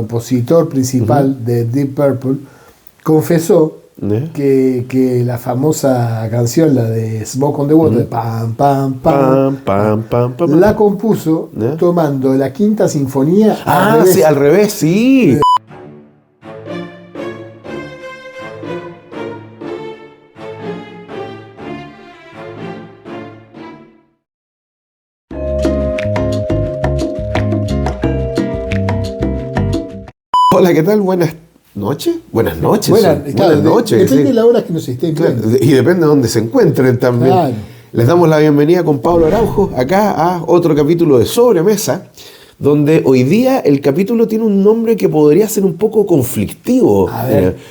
compositor principal de Deep Purple, confesó que la famosa canción, la de Smoke on the Water, pam, pam, pam, la compuso tomando la Quinta Sinfonía al revés. Sí, al revés, sí. Hola, ¿qué tal? Buenas noches. Buenas noches. Buenas noches. Depende de la hora que nos estén viendo. Claro, y depende de dónde se encuentren también. Claro. Les damos la bienvenida con Pablo Araujo acá a otro capítulo de Sobremesa, donde hoy día el capítulo tiene un nombre que podría ser un poco conflictivo,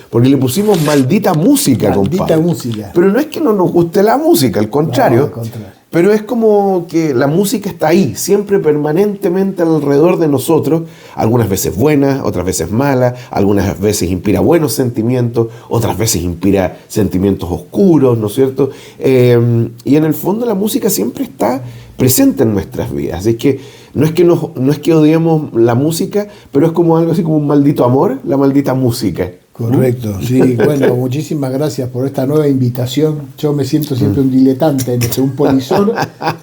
porque le pusimos Maldita Música, Maldita compadre. Música. Pero no es que no nos guste la música, al contrario. No, al contrario. Pero es como que la música está ahí, siempre permanentemente alrededor de nosotros, algunas veces buenas, otras veces malas, algunas veces inspira buenos sentimientos, otras veces inspira sentimientos oscuros, ¿no es cierto? Y en el fondo la música siempre está presente en nuestras vidas, así que no es que odiemos la música, pero es como algo así como un maldito amor, la maldita música. Correcto, sí. Bueno, muchísimas gracias por esta nueva invitación. Yo me siento siempre un diletante, un polizón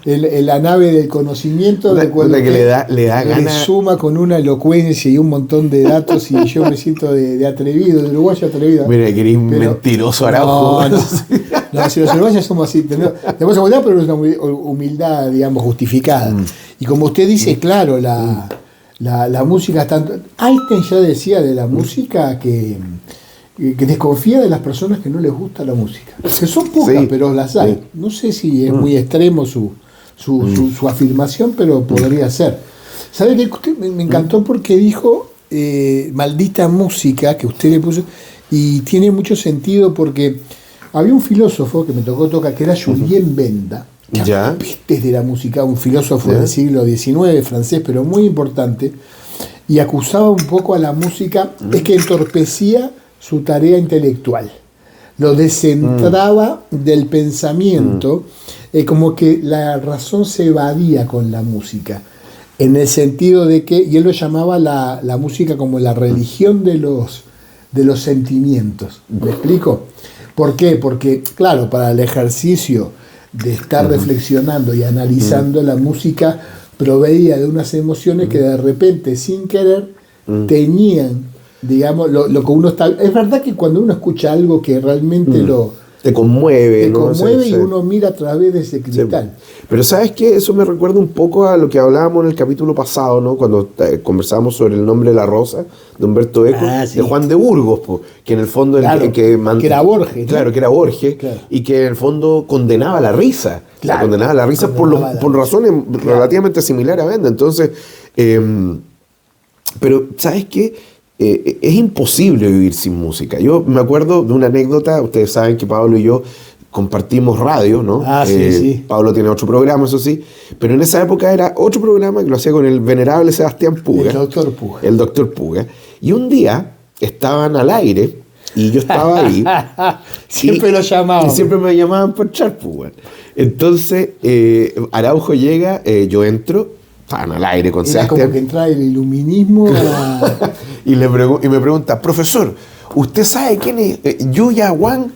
en la nave del conocimiento, de que le da ganas. Suma con una elocuencia y un montón de datos, y yo me siento de atrevido, de uruguayo atrevido. Mira, que eres mentiroso, Araujo. No, si los uruguayos somos así, tenemos humildad, pero es una humildad, digamos, justificada. Y como usted dice, claro, la música, tanto Einstein ya decía de la música que desconfía de las personas que no les gusta la música, que son pocas, pero las hay. No sé si es muy extremo su afirmación, pero podría ser. ¿Sabe qué? Usted me encantó porque dijo maldita música, que usted le puso, y tiene mucho sentido porque había un filósofo que me tocó tocar, que era Julien Benda, pestes de la música, un filósofo del siglo XIX, francés, pero muy importante, y acusaba un poco a la música, es que entorpecía su tarea intelectual, lo descentraba del pensamiento, como que la razón se evadía con la música, en el sentido de que, y él lo llamaba la música como la religión de los sentimientos. ¿Me explico? ¿Por qué? Porque, claro, para el ejercicio de estar reflexionando y analizando, la música proveía de unas emociones que de repente, sin querer, teñían, digamos, lo que uno está... Es verdad que cuando uno escucha algo que realmente te conmueve, te conmueve, y uno mira a través de ese cristal. Sí. Pero ¿sabes qué? Eso me recuerda un poco a lo que hablábamos en el capítulo pasado, ¿no? Cuando conversábamos sobre el nombre de la rosa, de Humberto Eco, de Juan de Burgos, que en el fondo... Claro, que era Borges. Claro, que era Borges, y que en el fondo condenaba la risa. Claro, condenaba la risa por razones relativamente similares a Benda. Entonces, pero ¿sabes qué? Es imposible vivir sin música. Yo me acuerdo de una anécdota. Ustedes saben que Pablo y yo compartimos radio, ¿no? Sí. Pablo tiene otro programa, eso sí, pero en esa época era otro programa que lo hacía con el venerable Sebastián Puga. El doctor Puga. Y un día estaban al aire y yo estaba ahí. Siempre lo llamaban. Y siempre me llamaban por echar Puga. Entonces, Araujo llega, yo entro, estaban al aire con Sebastián. Como que entra el iluminismo. Y me pregunta, profesor, ¿usted sabe quién es Yuya Wang?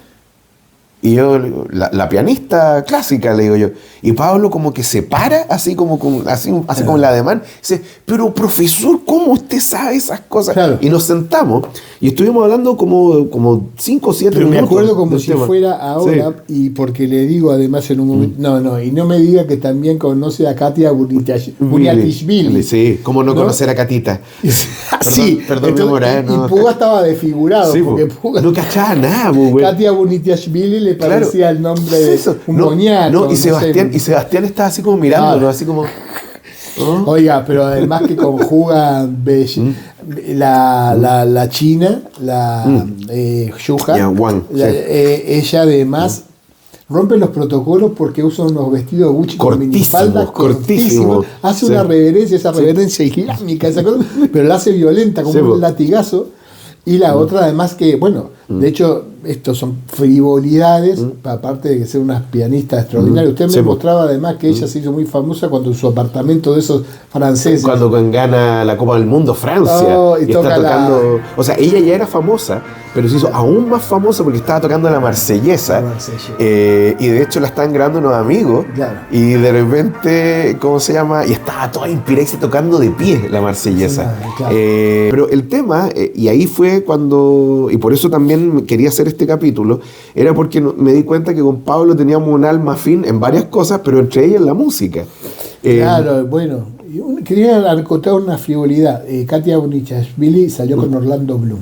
Y yo, la pianista clásica, le digo yo. Y Pablo como que se para, así como el ademán, dice, pero profesor, ¿cómo usted sabe esas cosas? Claro. Y nos sentamos y estuvimos hablando como 5 o 7 minutos. Me acuerdo como si fuera ahora, y porque le digo además en un momento, y no me diga que también conoce a Katia Buniatishvili. Sí, ¿cómo no conocer a Katita? Perdón, mi moral. Y Puga estaba desfigurado, porque Puga no cachaba nada, güey. Katia Buniatishvili le parecía el nombre de un boniato. Y Sebastián estaba así como mirando, así como... Oiga, pero además que conjuga la china, Yuja, ella además rompe los protocolos porque usa unos vestidos Gucci con minifaldas cortísimos, hace una reverencia, esa reverencia islámica, esa cosa, pero la hace violenta como un latigazo. Y la otra además que, bueno, De hecho, estos son frivolidades, aparte de que ser unas pianistas extraordinarias. Usted me Sí, mostraba además que ella se hizo muy famosa cuando en su apartamento de esos franceses. Cuando gana la Copa del Mundo Francia. Oh, y y toca está tocando. O sea, ella ya era famosa, pero se hizo aún más famosa porque estaba tocando la Marsellesa. La Marsellesa. Y de hecho la estaban grabando unos amigos. Claro. Y de repente, ¿cómo se llama? Y estaba toda inspirada y tocando de pie la Marsellesa. Sí, claro. Pero el tema, y ahí fue cuando. Y por eso también quería hacer este capítulo, era porque me di cuenta que con Pablo teníamos un alma afín en varias cosas, pero entre ellas la música. Claro, bueno. Quería acotar una frivolidad. Katia Bonichashvili salió con Orlando Bloom.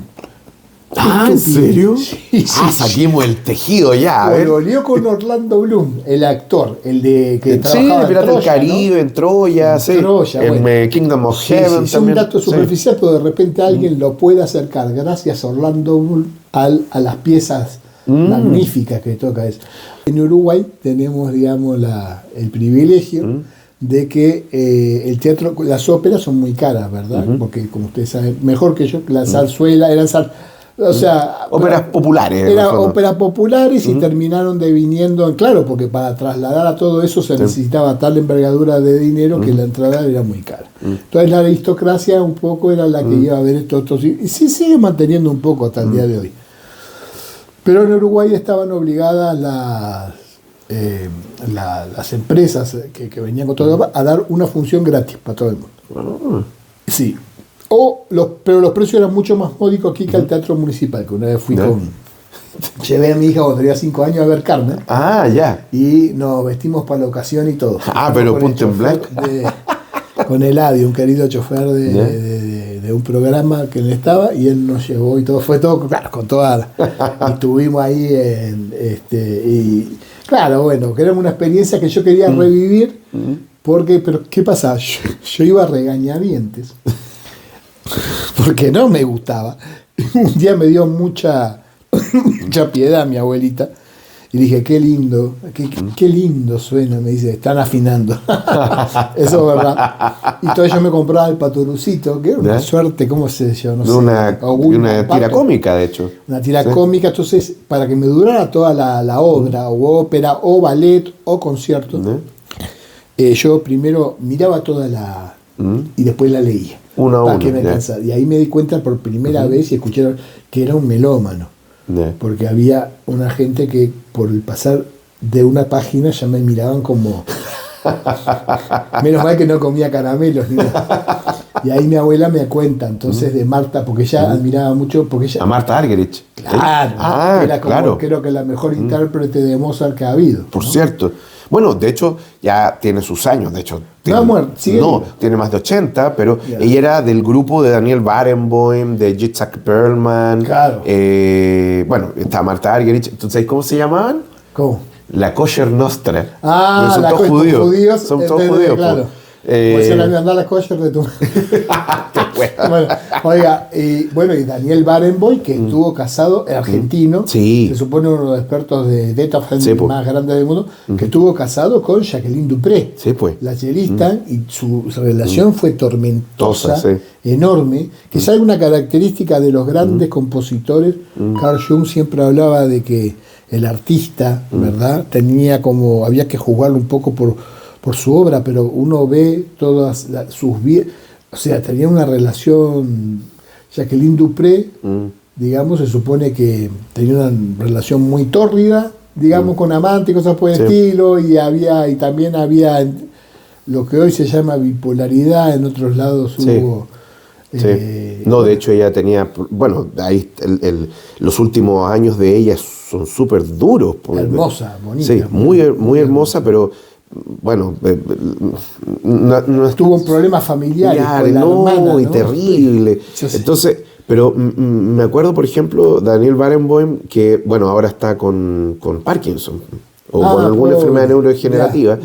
¿En serio? Sí, Saquemos el tejido ya. A ver. Volvió con Orlando Bloom, el actor, el de que Sí, trabajaba en Pirata del Troya, Caribe, ¿no? en Troya, En sí. Troya, en bueno. Kingdom of Sí, Heaven es también. un dato Sí. superficial, pero de repente alguien lo puede acercar gracias a Orlando Bloom a las piezas magníficas que toca eso. En Uruguay tenemos, digamos, el privilegio de que el teatro, las óperas son muy caras, ¿verdad? Porque como ustedes saben, mejor que yo, la zarzuela, o sea, Óperas populares. en el eran fondo. óperas populares y terminaron deviniendo, claro, porque para trasladar a todo eso se necesitaba tal envergadura de dinero que la entrada era muy cara. Entonces la aristocracia un poco era la que iba a ver estos y se sigue manteniendo un poco hasta el día de hoy. Pero en Uruguay estaban obligadas las empresas que venían con todo a dar una función gratis para todo el mundo. Sí. Pero los precios eran mucho más módicos aquí que al Teatro Municipal, que una vez fui llevé a mi hija cuando tenía 5 años a ver Carmen. Ah, ya. Y nos vestimos para la ocasión y todo. Pero Con punto el en blanco. con Eladio, un querido chofer de un programa que él estaba, y él nos llevó y todo, fue todo, claro, con toda y estuvimos ahí y claro, bueno, que era una experiencia que yo quería revivir, pero ¿qué pasa? Yo iba a regañadientes, porque no me gustaba. Un día me dio mucha piedad mi abuelita, y dije, qué lindo suena, me dice, están afinando. Eso es verdad. Y entonces yo me compraba el paturucito, que era una suerte, ¿cómo se llama? No sé. Una tira cómica, de hecho. Una tira cómica, entonces, para que me durara toda la obra, o ópera, o ballet, o concierto, yo primero miraba toda y después la leía. Para que me cansara. Y ahí me di cuenta por primera vez y escuché que era un melómano. Porque había una gente que por el pasar de una página ya me miraban como menos mal que no comía caramelos ni nada. Y ahí mi abuela me cuenta entonces de Marta, porque ella admiraba mucho a Marta Argerich. Claro, era como, claro. creo que la mejor intérprete de Mozart que ha habido, Por ¿no? cierto. Bueno, de hecho, ya tiene sus años. De hecho, tiene más de 80, pero ella era del grupo de Daniel Barenboim, de Yitzhak Perlman. Claro. Bueno, está Marta Argerich. ¿Sabes cómo se llamaban? ¿Cómo? La Kosher Nostra. Son todos judíos. Son todos judíos. Claro. Pues se la voy a andar la kosher de tu bueno, oiga, y Daniel Barenboim, que estuvo casado, argentino, se supone uno de los expertos de Beethoven más grandes del mundo, que estuvo casado con Jacqueline Dupré, la chelista, y su relación fue tormentosa, enorme, que es una característica de los grandes compositores. Carl Jung siempre hablaba de que el artista, ¿verdad?, había que juzgarlo un poco por su obra, pero uno ve todas sus vidas, o sea, tenía una relación. Jacqueline Dupré, digamos, se supone que tenía una relación muy tórrida, digamos, con amante y cosas por el estilo, y también había lo que hoy se llama bipolaridad, en otros lados hubo. No, de hecho ella tenía, bueno, ahí los últimos años de ella son súper duros. Hermosa, bonita. Sí, muy hermosa, pero bueno, no tuvo un problema familiar con la hermana, ¿no? Y terrible. Entonces, pero me acuerdo, por ejemplo, Daniel Barenboim, que bueno, ahora está con Parkinson o con alguna enfermedad neurodegenerativa,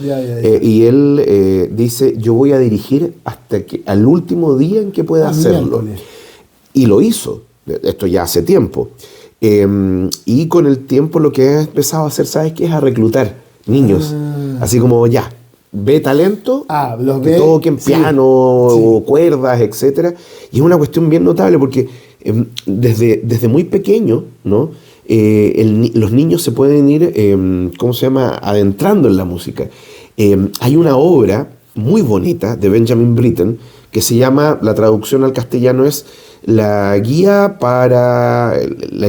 y él dice, yo voy a dirigir hasta al último día en que pueda hacerlo. Y lo hizo, esto ya hace tiempo. Y con el tiempo lo que ha empezado a hacer, ¿sabes qué? Es a reclutar niños, así como ve talento, que toquen piano o cuerdas, etcétera, y es una cuestión bien notable porque desde muy pequeño, ¿no? Los niños se pueden ir, ¿cómo se llama?, adentrando en la música. Hay una obra muy bonita de Benjamin Britten que se llama, la traducción al castellano es la guía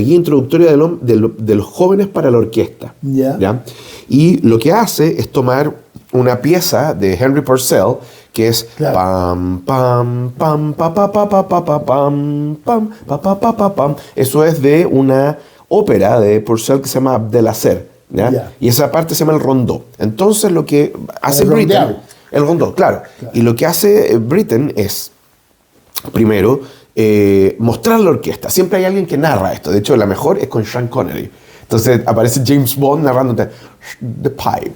introductoria de los jóvenes para la orquesta. Yeah. ¿Ya? Y lo que hace es tomar una pieza de Henry Purcell que es claro. pam pam pam pa pa pa pa pa pa pam pam pa pa pa pa pam. Eso es de una ópera de Purcell que se llama Abdelazer, ¿ya? Yeah. Y esa parte se llama el rondó. Entonces lo que hace Britten, el rondó, claro. Y lo que hace Britten es, primero, mostrar la orquesta. Siempre hay alguien que narra esto. De hecho, la mejor es con Sean Connery. Entonces aparece James Bond narrándote The Pipe.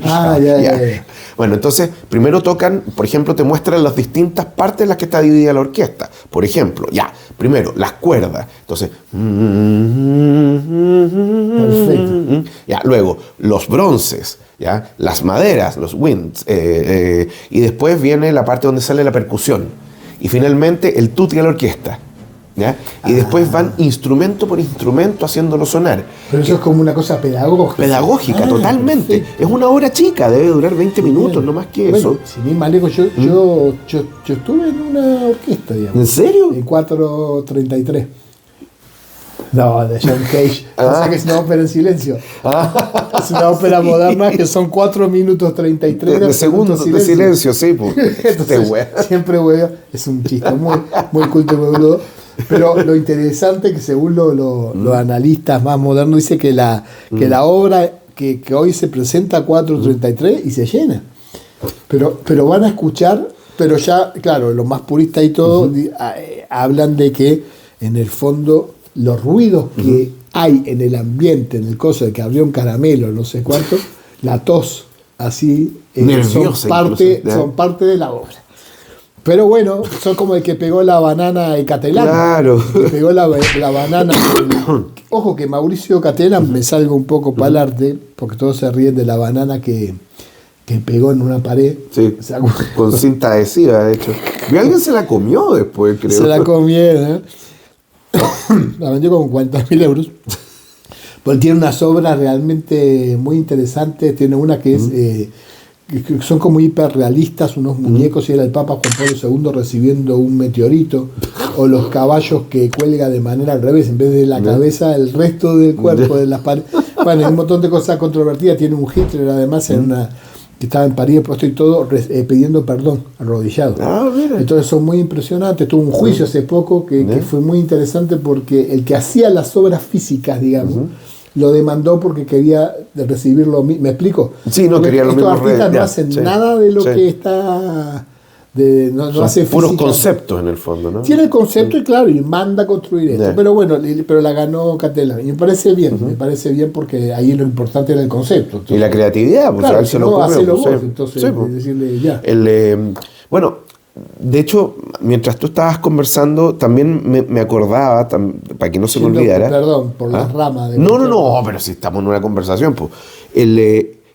Yeah. Bueno, entonces primero tocan, por ejemplo, te muestran las distintas partes en las que está dividida la orquesta. Por ejemplo, primero las cuerdas. Entonces, perfecto. Luego los bronces, las maderas, los winds, y después viene la parte donde sale la percusión. Y finalmente el tutti a la orquesta. ¿Ya? Y después van instrumento por instrumento haciéndolo sonar. Pero eso es como una cosa pedagógica. Pedagógica, totalmente. Perfecto. Es una hora chica, debe durar 20 minutos, no más que eso. Sin ir más lejos, yo estuve en una orquesta, digamos. ¿En serio? En 433. No, de John Cage. O sea que es una ópera en silencio. Es una ópera moderna que son 4 minutos 33 de segundos de silencio, sí. Entonces, siempre huevo. Es un chiste muy culto y muy boludo. Pero lo interesante es que según los analistas más modernos dice que la obra que hoy se presenta 433 y se llena. Pero van a escuchar, pero ya, claro, los más puristas y todo hablan de que en el fondo los ruidos que hay en el ambiente, en el coso de que abrió un caramelo, no sé cuánto, la tos, así, son parte de la obra. Pero bueno, son como el que pegó la banana de Catelán. Claro. Que pegó la banana. Ojo que Mauricio Catelán, me salgo un poco para el arte, porque todos se ríen de la banana que pegó en una pared. Sí, con cinta adhesiva, de hecho. Y alguien se la comió después, creo. Se la comieron, ¿eh? La vendió con 40.000 euros. Porque tiene unas obras realmente muy interesantes. Tiene una que es... que son como hiperrealistas, unos muñecos, y era el Papa Juan Pablo II recibiendo un meteorito, o los caballos que cuelga de manera al revés, en vez de la cabeza, el resto del cuerpo de las paredes. Bueno, hay un montón de cosas controvertidas. Tiene un Hitler además en una que estaba en París puesto y todo, pidiendo perdón, arrodillado. Entonces son muy impresionantes. Tuvo un juicio hace poco que fue muy interesante, porque el que hacía las obras físicas, digamos, lo demandó porque quería recibir lo mismo. ¿Me explico? Sí, no quería lo mismo. Estos artistas no hacen nada de lo que está... no hace puros conceptos en el fondo, ¿no? Tiene el concepto y claro, y manda a construir esto. Pero bueno, pero la ganó Catelán. Y me parece bien porque ahí lo importante era el concepto. Entonces, y la creatividad, pues claro, a él se lo ocurrió. Hacelo vos, entonces decirle ya. Bueno, de hecho, mientras tú estabas conversando, también me acordaba, para que no se me olvidara. Perdón, por las ramas. No, pero si estamos en una conversación, pues.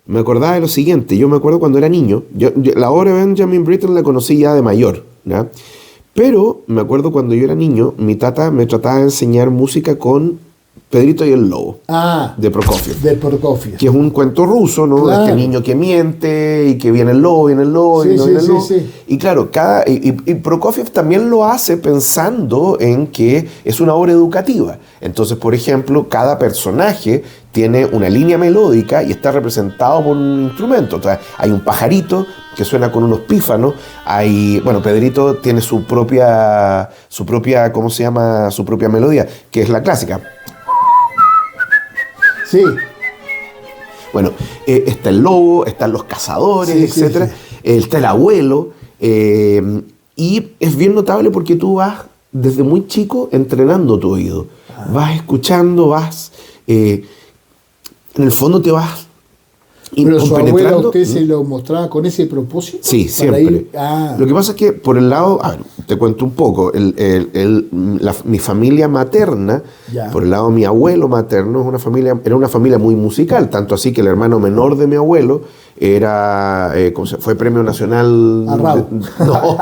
Me acordaba de lo siguiente. Yo me acuerdo cuando era niño. La obra de Benjamin Britten la conocí ya de mayor, ¿ya? Pero me acuerdo cuando yo era niño, mi tata me trataba de enseñar música con Pedrito y el Lobo, de Prokofiev. De Prokofiev. Que es un cuento ruso, ¿no? Claro. De este niño que miente y que viene el lobo, y no viene el lobo. Sí. Y claro, y Prokofiev también lo hace pensando en que es una obra educativa. Entonces, por ejemplo, cada personaje tiene una línea melódica y está representado por un instrumento. Entonces, hay un pajarito que suena con unos pífanos. Pedrito tiene su propia, ¿cómo se llama? Su propia melodía, que es la clásica. Sí. Bueno, está el lobo, están los cazadores, etcétera. Está el abuelo. Y es bien notable porque tú vas desde muy chico entrenando tu oído. Vas escuchando, en el fondo te vas Pero su abuela a compenetrando. usted se lo mostraba con ese propósito. Sí, para siempre. ir- Ah, Lo que pasa es que por el lado, a ver, te cuento un poco, mi familia materna, Ya. por el lado de mi abuelo materno, era una familia muy musical, tanto así que el hermano menor de mi abuelo era, fue Premio Nacional, Arrau.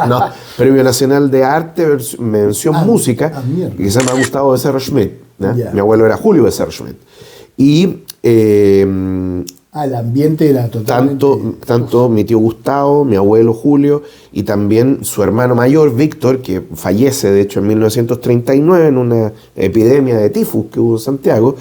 no, Premio Nacional de Arte, mención música, mierda. que se llama Gustavo Becerra Schmidt. ¿no? Ya. Mi abuelo era Julio Becerra Schmidt. Y el ambiente era totalmente... tanto mi tío Gustavo, mi abuelo Julio y también su hermano mayor Víctor, que fallece de hecho en 1939 en una epidemia de tifus que hubo en Santiago,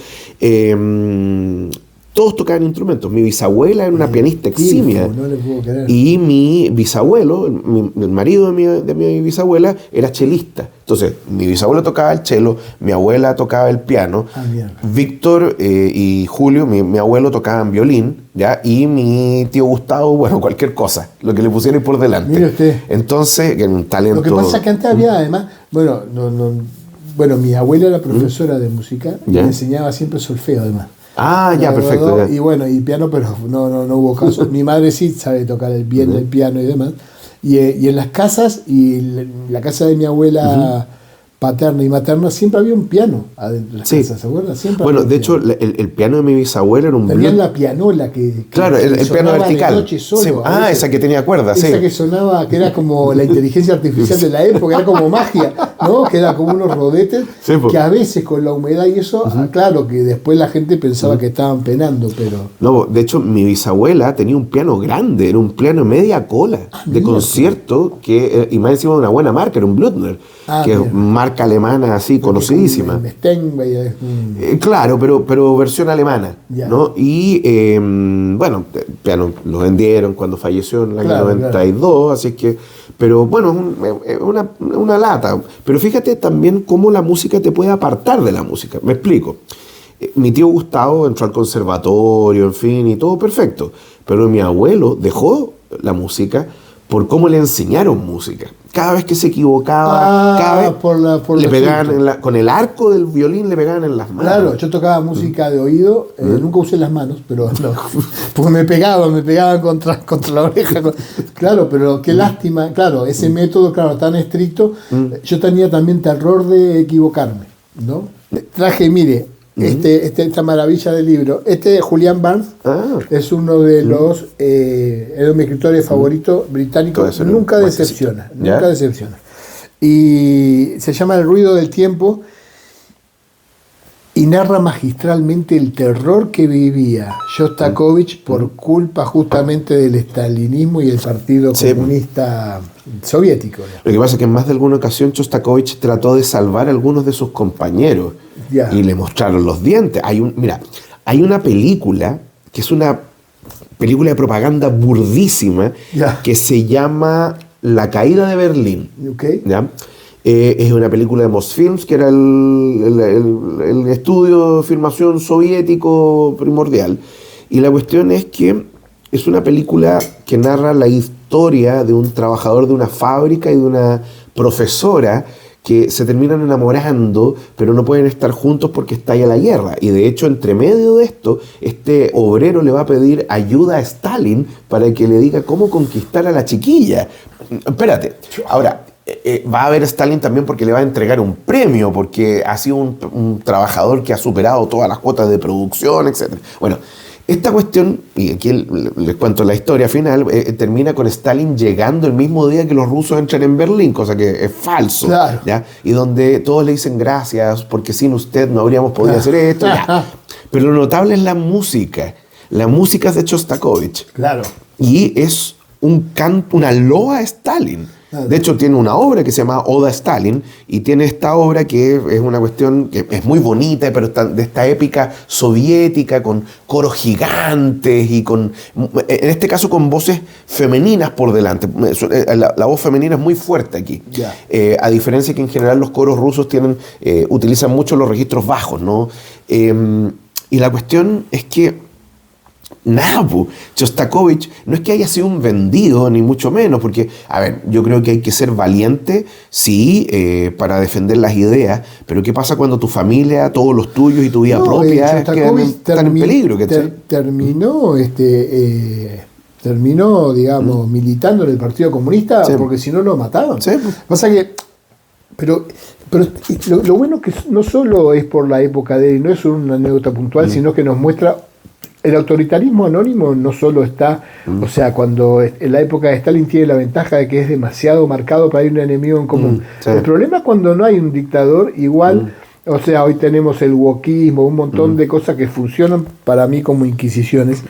todos tocaban instrumentos. Mi bisabuela era una pianista eximia. No le puedo creer. Y mi bisabuelo, el marido de mi bisabuela, era chelista. Entonces, mi bisabuelo tocaba el chelo, mi abuela tocaba el piano, Mierda. Víctor y Julio, mi abuelo, tocaban violín, ¿ya? Y mi tío Gustavo, bueno, cualquier cosa, lo que le pusieran por delante. Mire usted. Entonces, que era un talento... Lo que pasa es que antes había además, bueno, mi abuela era profesora de música y Ya. me enseñaba siempre solfeo además. Ah, ya, perfecto. Ya. Y bueno, y piano, pero no hubo caso. Mi madre sí sabe tocar bien el piano y demás. Y en las casas, y en la casa de mi abuela paterna y materna, siempre había un piano adentro de las Sí. casas, ¿se acuerdan? Siempre Bueno, había un de hecho, piano. el piano de mi bisabuela era un Tenían blues. la pianola que Claro, el piano sonaba de vertical. noche solo, Sí. a veces. Esa que tenía cuerdas, sí. Esa que sonaba, que era como la inteligencia artificial de la época, era como magia, ¿no? Que era como unos rodetes, Sí, po. que a veces con la humedad y eso, claro, que después la gente pensaba que estaban penando, pero... No, de hecho, mi bisabuela tenía un piano grande, era un piano media cola de mira. concierto, y más encima de una buena marca, era un Blüthner, que mira. es marca alemana así, conocidísima. El Steinway, Claro, pero versión alemana, Ya. ¿no? Y bueno, el piano lo vendieron cuando falleció en el año Claro, 92, así que, pero bueno, es una lata. Pero fíjate también cómo la música te puede apartar de la música. Me explico. Mi tío Gustavo entró al conservatorio, en fin, y todo perfecto. Pero mi abuelo dejó la música por cómo le enseñaron música. Cada vez que se equivocaba, cada vez por le los pegaban sustos. con el arco del violín le pegaban en las manos. Claro, yo tocaba música de oído, nunca usé las manos, pero no, porque me pegaban contra la oreja. Claro, pero qué lástima, claro, ese método, claro, tan estricto, yo tenía también terror de equivocarme, ¿no? Traje, mire, esta maravilla del libro, de Julian Barnes, es uno de los, era mi escritor favorito británico, Puede ser nunca un decepciona, ¿Ya? nunca decepciona. Y se llama El ruido del tiempo, y narra magistralmente el terror que vivía Shostakovich por culpa justamente del estalinismo y el Partido Sí. Comunista Soviético. Lo que pasa es que en más de alguna ocasión Shostakovich trató de salvar a algunos de sus compañeros Ya. y le mostraron los dientes. Hay una película que es una película de propaganda burdísima Ya. que se llama La caída de Berlín. ¿Ok? ¿Ya? Es una película de Mosfilms, que era el estudio de filmación soviético primordial. Y la cuestión es que es una película que narra la historia de un trabajador de una fábrica y de una profesora que se terminan enamorando, pero no pueden estar juntos porque estalla la guerra. Y de hecho, entre medio de esto, este obrero le va a pedir ayuda a Stalin para que le diga cómo conquistar a la chiquilla. Espérate, ahora, va a ver Stalin también porque le va a entregar un premio, porque ha sido un trabajador que ha superado todas las cuotas de producción, etc. Bueno, esta cuestión, y aquí les cuento la historia final, termina con Stalin llegando el mismo día que los rusos entran en Berlín, cosa que es falso. Claro. ¿Ya? Y donde todos le dicen gracias, porque sin usted no habríamos podido hacer esto. Ya. Pero lo notable es la música. La música es de Shostakovich. Claro. Y es un canto, una loa a Stalin. De hecho, tiene una obra que se llama Oda a Stalin, y tiene esta obra que es una cuestión que es muy bonita, pero de esta épica soviética, con coros gigantes y en este caso con voces femeninas por delante. La voz femenina es muy fuerte aquí. Ya. A diferencia que en general los coros rusos utilizan mucho los registros bajos, ¿no? Y la cuestión es que Nada, pues. Shostakovich no es que haya sido un vendido, ni mucho menos, porque, a ver, yo creo que hay que ser valiente, sí, para defender las ideas, pero ¿qué pasa cuando tu familia, todos los tuyos y tu vida propia están en peligro? Terminó, digamos, militando en el Partido Comunista, Sí. porque si no lo mataban. Sí. Pasa que, pero lo bueno que no solo es por la época de él, no es una anécdota puntual, sino que nos muestra. El autoritarismo anónimo no solo está, o sea, cuando en la época de Stalin tiene la ventaja de que es demasiado marcado para ir un enemigo en común. Sí. El problema es cuando no hay un dictador igual, o sea, hoy tenemos el wokismo, un montón de cosas que funcionan para mí como inquisiciones.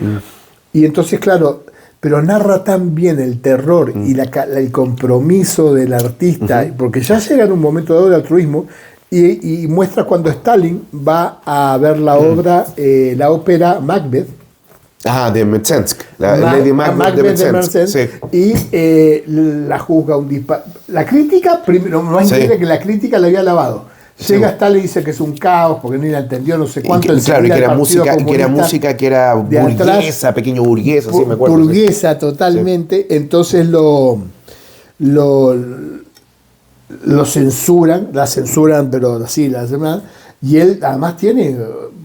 Y entonces, claro, pero narra tan bien el terror y el compromiso del artista, porque ya llega en un momento dado de altruismo. Y muestra cuando Stalin va a ver la obra, la ópera Macbeth. De Mtsensk, Lady Macbeth de Mtsensk. Sí. Y la juzga un disparo. La crítica, primero, no es increíble que la crítica la había lavado. Llega Stalin y dice que es un caos porque no la entendió, no sé cuánto. Claro, y que era música que era burguesa, pequeño burguesa, sí me acuerdo. Burguesa totalmente. Sí. Entonces lo censuran, la censuran, pero así, y él además tiene,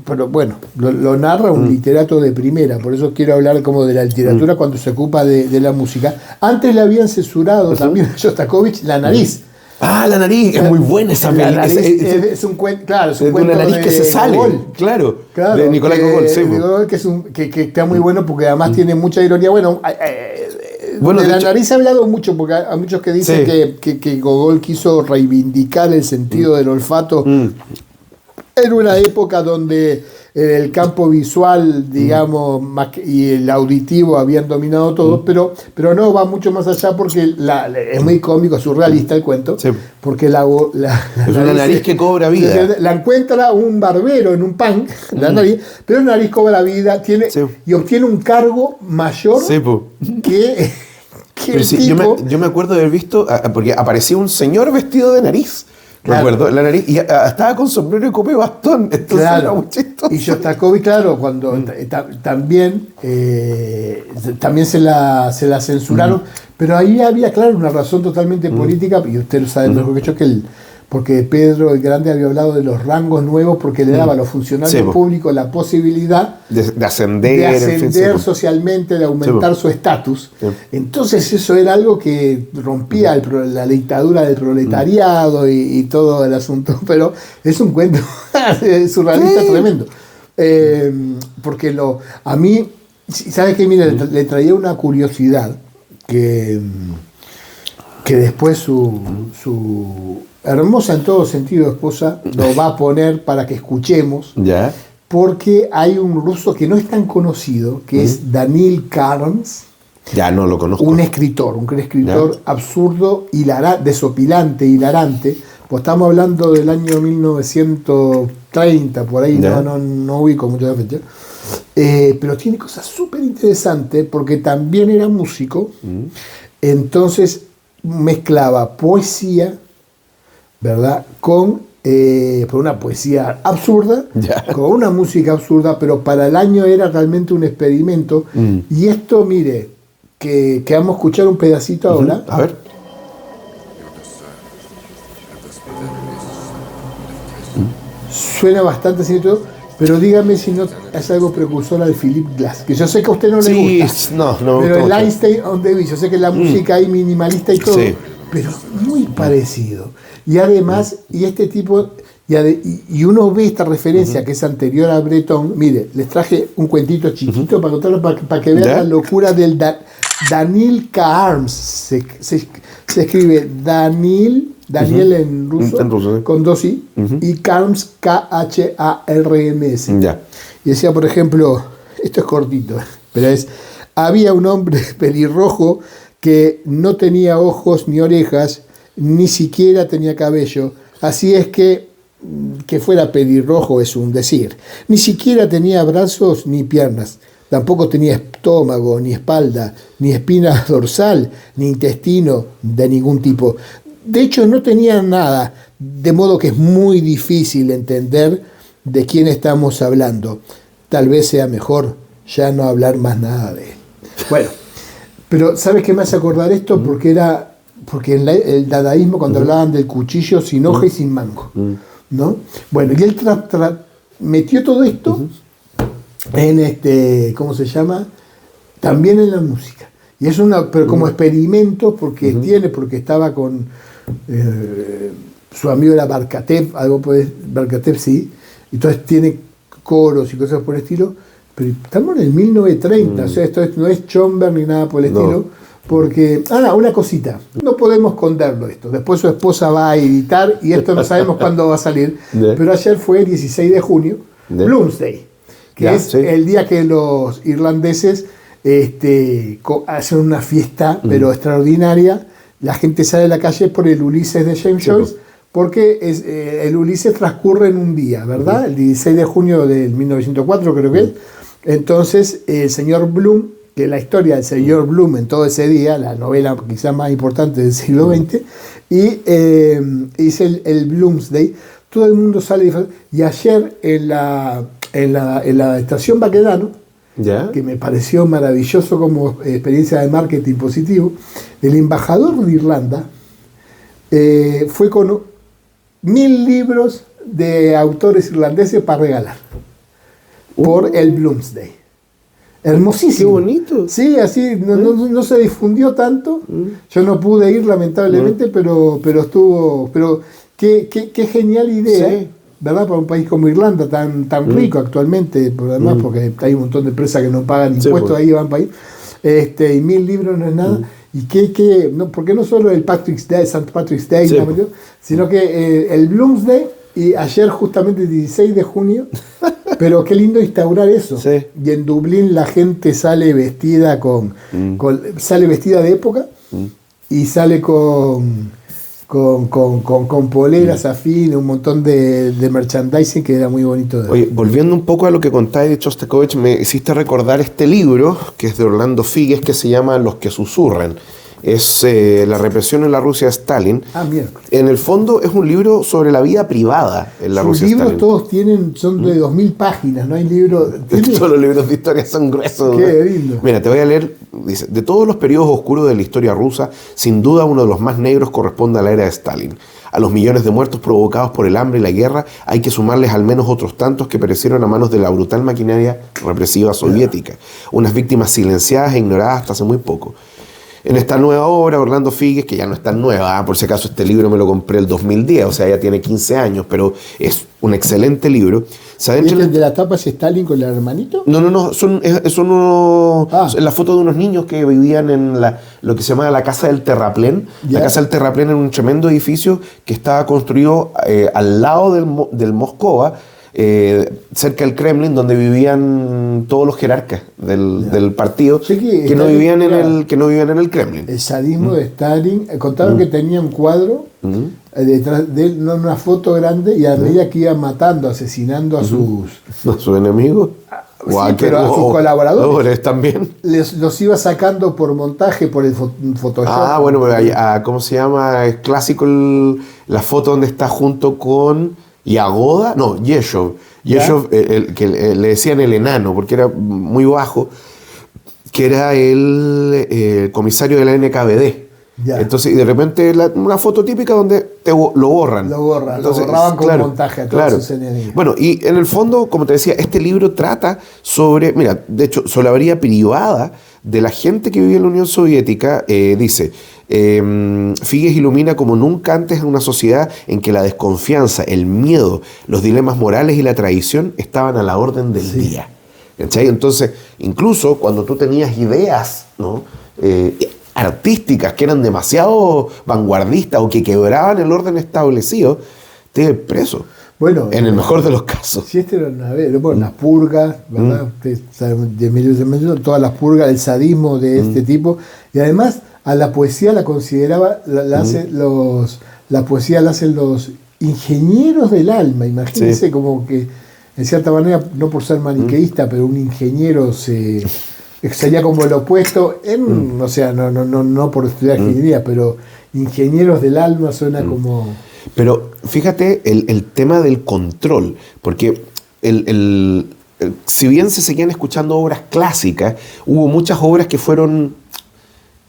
pero bueno, lo narra un literato de primera, por eso quiero hablar como de la literatura cuando se ocupa de la música. Antes le habían censurado también a Shostakovich La nariz. La nariz, es muy buena esa película. Es un cuento, claro, es un cuento de una nariz que se sale, claro, de Nicolás Gogol, sí. Gogol, que está muy bueno porque además tiene mucha ironía. Bueno, de la nariz se ha hablado mucho, porque hay muchos que dicen que Gogol quiso reivindicar el sentido del olfato en una época donde el campo visual, digamos, y el auditivo habían dominado todo, pero no, va mucho más allá porque es muy cómico, surrealista el cuento, porque la es una nariz que cobra vida. La encuentra un barbero en un punk, la nariz, pero la nariz cobra vida y obtiene un cargo mayor que yo me acuerdo de haber visto, porque aparecía un señor vestido de nariz. Claro. Recuerdo, la nariz, y estaba con sombrero y copa y bastón, entonces era muy chistoso. Y Shostakovich, claro, cuando también se la censuraron, pero ahí había, claro, una razón totalmente política, y usted lo sabe mejor que yo, porque Pedro el Grande había hablado de los rangos nuevos, porque le daba a los funcionarios públicos la posibilidad de ascender socialmente, de aumentar su estatus. Entonces eso era algo que rompía la dictadura del proletariado y todo el asunto, pero es un cuento surrealista tremendo. Porque a mí, ¿sabes qué? Mira, le traía una curiosidad que después su hermosa en todo sentido esposa lo va a poner para que escuchemos, porque hay un ruso que no es tan conocido, que es Danil Karms. Ya no lo conozco. Un escritor absurdo, desopilante, hilarante. Pues estamos hablando del año 1930, por ahí, no ubico mucho la fecha. Pero tiene cosas súper interesantes porque también era músico. Entonces mezclaba poesía, ¿verdad? Con una poesía absurda, con una música absurda, pero para el año era realmente un experimento. Y esto, mire, que vamos a escuchar un pedacito ahora. A ver. Suena bastante así y todo, pero dígame si no es algo precursor al Philip Glass, que yo sé que a usted no le gusta. No, pero el Einstein on the Beach, yo sé que la música ahí minimalista y todo, pero muy parecido. Y además, y este tipo, y uno ve esta referencia que es anterior a Breton. Mire, les traje un cuentito chiquito para contarlo, para que vean la locura del Danil Karms. Se escribe Daniel en ruso, con dos i, y Karms, K-H-A-R-M-S. Y decía, por ejemplo, esto es cortito, pero había un hombre pelirrojo que no tenía ojos ni orejas, ni siquiera tenía cabello, así es que fuera pelirrojo es un decir. Ni siquiera tenía brazos ni piernas, tampoco tenía estómago, ni espalda, ni espina dorsal, ni intestino de ningún tipo. De hecho, no tenía nada, de modo que es muy difícil entender de quién estamos hablando. Tal vez sea mejor ya no hablar más nada de él. Bueno, pero ¿sabes qué me hace acordar esto? Porque en el dadaísmo, cuando hablaban del cuchillo sin hoja y sin mango, ¿no? Bueno, y él metió todo esto en ¿cómo se llama? También en la música. Y es pero como experimento, porque estaba con su amigo era Barcatev, Barcatev sí, entonces tiene coros y cosas por el estilo, pero estamos en el 1930, o sea, esto no es Schönberg ni nada por el estilo, porque, una cosita, no podemos esconderlo esto, después su esposa va a editar y esto no sabemos cuándo va a salir, pero ayer fue el 16 de junio, Bloomsday, que es el día que los irlandeses hacen una fiesta, pero extraordinaria. La gente sale a la calle por el Ulises de James Joyce, porque el Ulises transcurre en un día, ¿verdad? El 16 de junio de 1904 creo que es. Entonces el señor Bloom, que la historia del señor Bloom en todo ese día, la novela quizás más importante del siglo XX, y dice el Bloomsday, todo el mundo sale y ayer en la estación Baquedano, que me pareció maravilloso como experiencia de marketing positivo, el embajador de Irlanda fue con 1000 libros de autores irlandeses para regalar por el Bloomsday. Hermosísimo. Qué bonito. Sí, así no se difundió tanto. Yo no pude ir lamentablemente, pero estuvo. Pero qué genial idea. Sí. ¿Verdad? Para un país como Irlanda, tan rico actualmente, por además, porque hay un montón de empresas que no pagan impuestos, ahí van país. Y 1000 libros no es nada. Y porque no solo el Patrick's Day, St. Patrick's Day, sino que el Bloomsday, y ayer justamente el 16 de junio, pero qué lindo instaurar eso. Sí. Y en Dublín la gente sale vestida sale vestida de época y sale con poleras afines, un montón de merchandising que era muy bonito. Oye, volviendo un poco a lo que contáis de Shostakovich, me hiciste recordar este libro, que es de Orlando Figues, que se llama Los que susurran. Es la represión en la Rusia de Stalin. En el fondo es un libro sobre la vida privada en la Rusia de Stalin. Los libros todos son de 2000 páginas, no hay libros... Todos los libros de historia son gruesos. Qué lindo. Mira, te voy a leer, dice, de todos los periodos oscuros de la historia rusa, sin duda uno de los más negros corresponde a la era de Stalin. A los millones de muertos provocados por el hambre y la guerra hay que sumarles al menos otros tantos que perecieron a manos de la brutal maquinaria represiva soviética. Unas víctimas silenciadas e ignoradas hasta hace muy poco. En esta nueva obra, Orlando Figues, que ya no es tan nueva, por si acaso este libro me lo compré el 2010, o sea, ya tiene 15 años, pero es un excelente libro. ¿Y el de la tapa es Stalin con el hermanito? No, son la foto de unos niños que vivían en lo que se llama la Casa del Terraplén. La Casa del Terraplén era un tremendo edificio que estaba construido al lado del Moscova, cerca del Kremlin, donde vivían todos los jerarcas del partido, que no vivían en el Kremlin. El sadismo de Stalin. Contaron que tenía un cuadro detrás de él, una foto grande, y a medida que iba matando, asesinando a sus enemigos, pero a sus colaboradores también los iba sacando por montaje, por el Photoshop. Bueno, ¿cómo se llama? Es clásico la foto donde está junto con Yagoda, Yeshov, que le decían el enano, porque era muy bajo, que era el comisario de la NKVD. Entonces, y de repente una foto típica donde lo borran. Entonces, lo borraban con montaje a todos sus enemigos. Bueno, y en el fondo, como te decía, este libro trata sobre la vida privada de la gente que vivía en la Unión Soviética. Dice, Figues ilumina como nunca antes en una sociedad en que la desconfianza, el miedo, los dilemas morales y la traición estaban a la orden del día. ¿Cachai? Entonces, incluso cuando tú tenías ideas, ¿no? Artísticas que eran demasiado vanguardistas o que quebraban el orden establecido, te iban preso. Bueno, en el mejor de los casos. Si era las purgas, ¿verdad? Todas las purgas, el sadismo de este tipo, y además a la poesía la consideraba, la poesía la hacen los ingenieros del alma. Imagínense como que, en cierta manera, no por ser maniqueísta, pero un ingeniero sería como el opuesto, o sea, no por estudiar ingeniería, pero ingenieros del alma suena como... Pero fíjate el tema del control, porque si bien se seguían escuchando obras clásicas, hubo muchas obras que fueron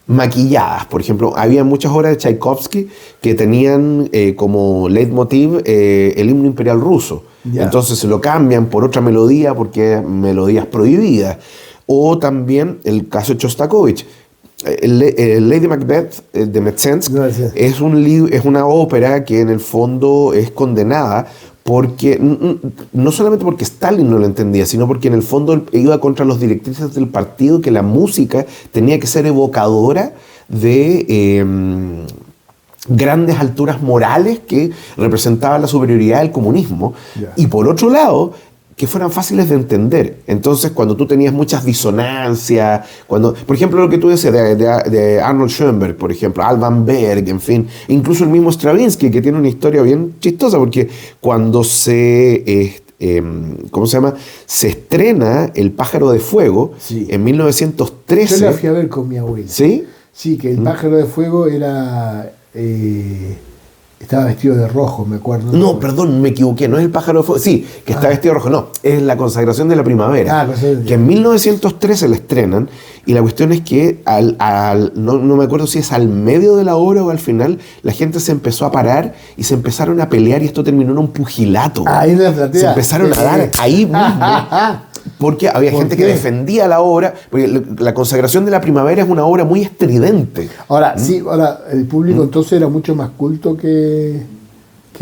maquilladas. Por ejemplo, había muchas obras de Tchaikovsky que tenían como leitmotiv el himno imperial ruso. Ya. Entonces se lo cambian por otra melodía porque melodías prohibidas. O también el caso de Shostakovich. Lady Macbeth de Mezensky es una ópera que en el fondo es condenada porque no solamente porque Stalin no lo entendía, sino porque en el fondo iba contra los directrices del partido, que la música tenía que ser evocadora de grandes alturas morales que representaban la superioridad del comunismo. Yeah. Y por otro lado, que fueran fáciles de entender. Entonces, cuando tú tenías muchas disonancias, por ejemplo, lo que tú decías de Arnold Schoenberg, por ejemplo, Alban Berg, en fin, incluso el mismo Stravinsky, que tiene una historia bien chistosa, porque cuando se estrena El pájaro de fuego, sí, en 1913... Yo la fui a ver con mi abuela. ¿Sí? Sí, que el pájaro de fuego era... estaba vestido de rojo, me acuerdo. No, perdón, me equivoqué, no es el pájaro de fuego. Sí, que está vestido de rojo, no, es la consagración de la primavera. Que en 1913 la estrenan, y la cuestión es que no me acuerdo si es al medio de la obra o al final, la gente se empezó a parar y se empezaron a pelear, y esto terminó en un pugilato. Ahí en la platea. Se empezaron a dar ahí mismo. Porque había gente que defendía la obra, porque la consagración de la primavera es una obra muy estridente. Ahora, sí, el público entonces era mucho más culto que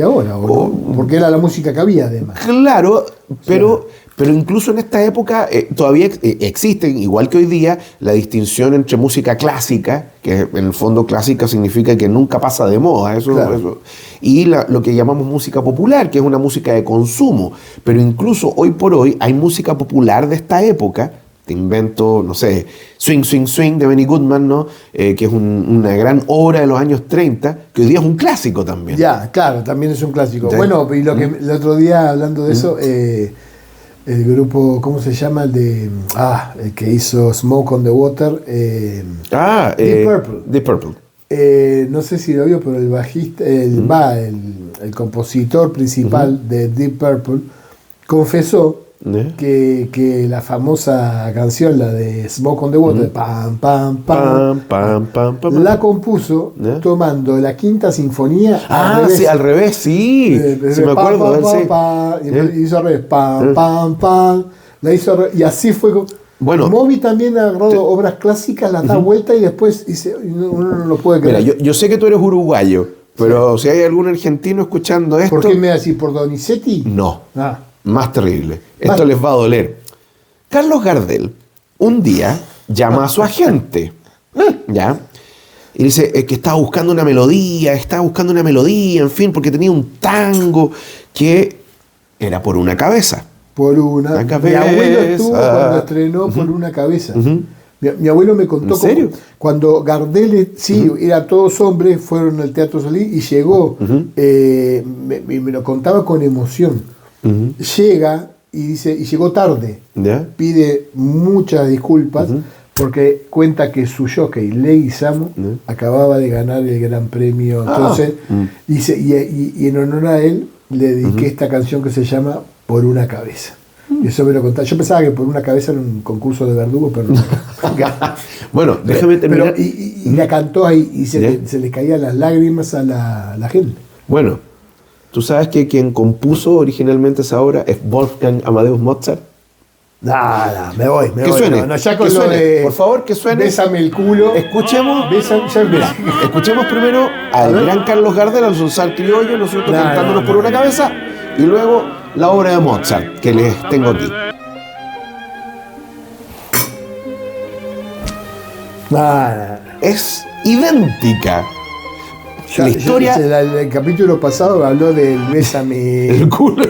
ahora, ¿o no? Porque era la música que había, además. Claro, pero incluso en esta época todavía existen, igual que hoy día, la distinción entre música clásica, que en el fondo clásica significa que nunca pasa de moda, eso, y lo que llamamos música popular, que es una música de consumo. Pero incluso hoy por hoy hay música popular de esta época. Te invento, no sé, Swing, Swing, Swing de Benny Goodman, ¿no? Que es una gran obra de los años 30, que hoy día es un clásico también. Ya, claro, también es un clásico. ¿Sí? Bueno, y lo que el otro día, hablando de eso, el grupo, ¿cómo se llama? El que hizo Smoke on the Water. Deep Purple. Deep Purple. No sé si lo vio, pero el bajista, el compositor principal de Deep Purple, confesó que la famosa canción, la de Smoke on the Water, pam, pam, pam, la compuso tomando la quinta sinfonía al revés, sí. Sí, me acuerdo. Y hizo al revés, pam, pam, pam. La hizo al revés, y así fue. Bueno, Moby también agarró obras clásicas, las da vuelta y después dice, uno no lo puede creer. Mira, yo sé que tú eres uruguayo, pero si hay algún argentino escuchando esto... ¿Por qué me decís? ¿Por Donizetti? No. Más terrible. Esto les va a doler. Carlos Gardel un día llama a su agente, ¿ya? Y dice que estaba buscando una melodía, en fin, porque tenía un tango que era Por una cabeza. Por una cabeza. Mi abuelo estuvo cuando estrenó Por una cabeza. Mi abuelo me contó. ¿En serio? Cuando Gardel, era todos hombres, fueron al Teatro Solí y llegó, me lo contaba con emoción. Llega y dice, y llegó tarde. Pide muchas disculpas porque cuenta que su jockey, Leguizamo, acababa de ganar el Gran Premio. Entonces, dice, y en honor a él le dediqué esta canción que se llama Por una cabeza. Y eso me lo contaba. Yo pensaba que Por una cabeza era un concurso de verdugo, pero no. Bueno, déjame terminar. Y la cantó ahí y se le caían las lágrimas a la gente. Bueno, ¿tú sabes que quien compuso originalmente esa obra es Wolfgang Amadeus Mozart? Nada, me voy. Que suene, por favor, que suene. Bésame el culo. Escuchemos. Escuchemos primero al gran Carlos Gardel, al Sonsal Criollo, nosotros cantándonos Por una cabeza, y luego la obra de Mozart, que les tengo aquí. Es idéntica. La historia... El capítulo pasado habló del Bésame el culo.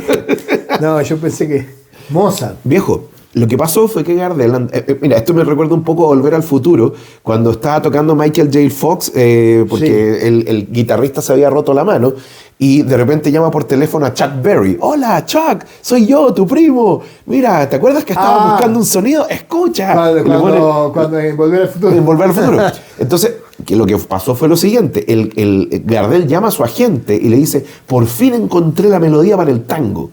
No, yo pensé que Mozart. Viejo, lo que pasó fue que Gardel... mira, esto me recuerda un poco a Volver al Futuro, cuando estaba tocando Michael J. Fox, porque el guitarrista se había roto la mano, y de repente llama por teléfono a Chuck Berry. Hola, Chuck, soy yo, tu primo. Mira, ¿te acuerdas que estaba buscando un sonido? Escucha. Cuando en Volver al Futuro. En Volver al Futuro. Entonces, que lo que pasó fue lo siguiente. El Gardel llama a su agente y le dice, por fin encontré la melodía para el tango.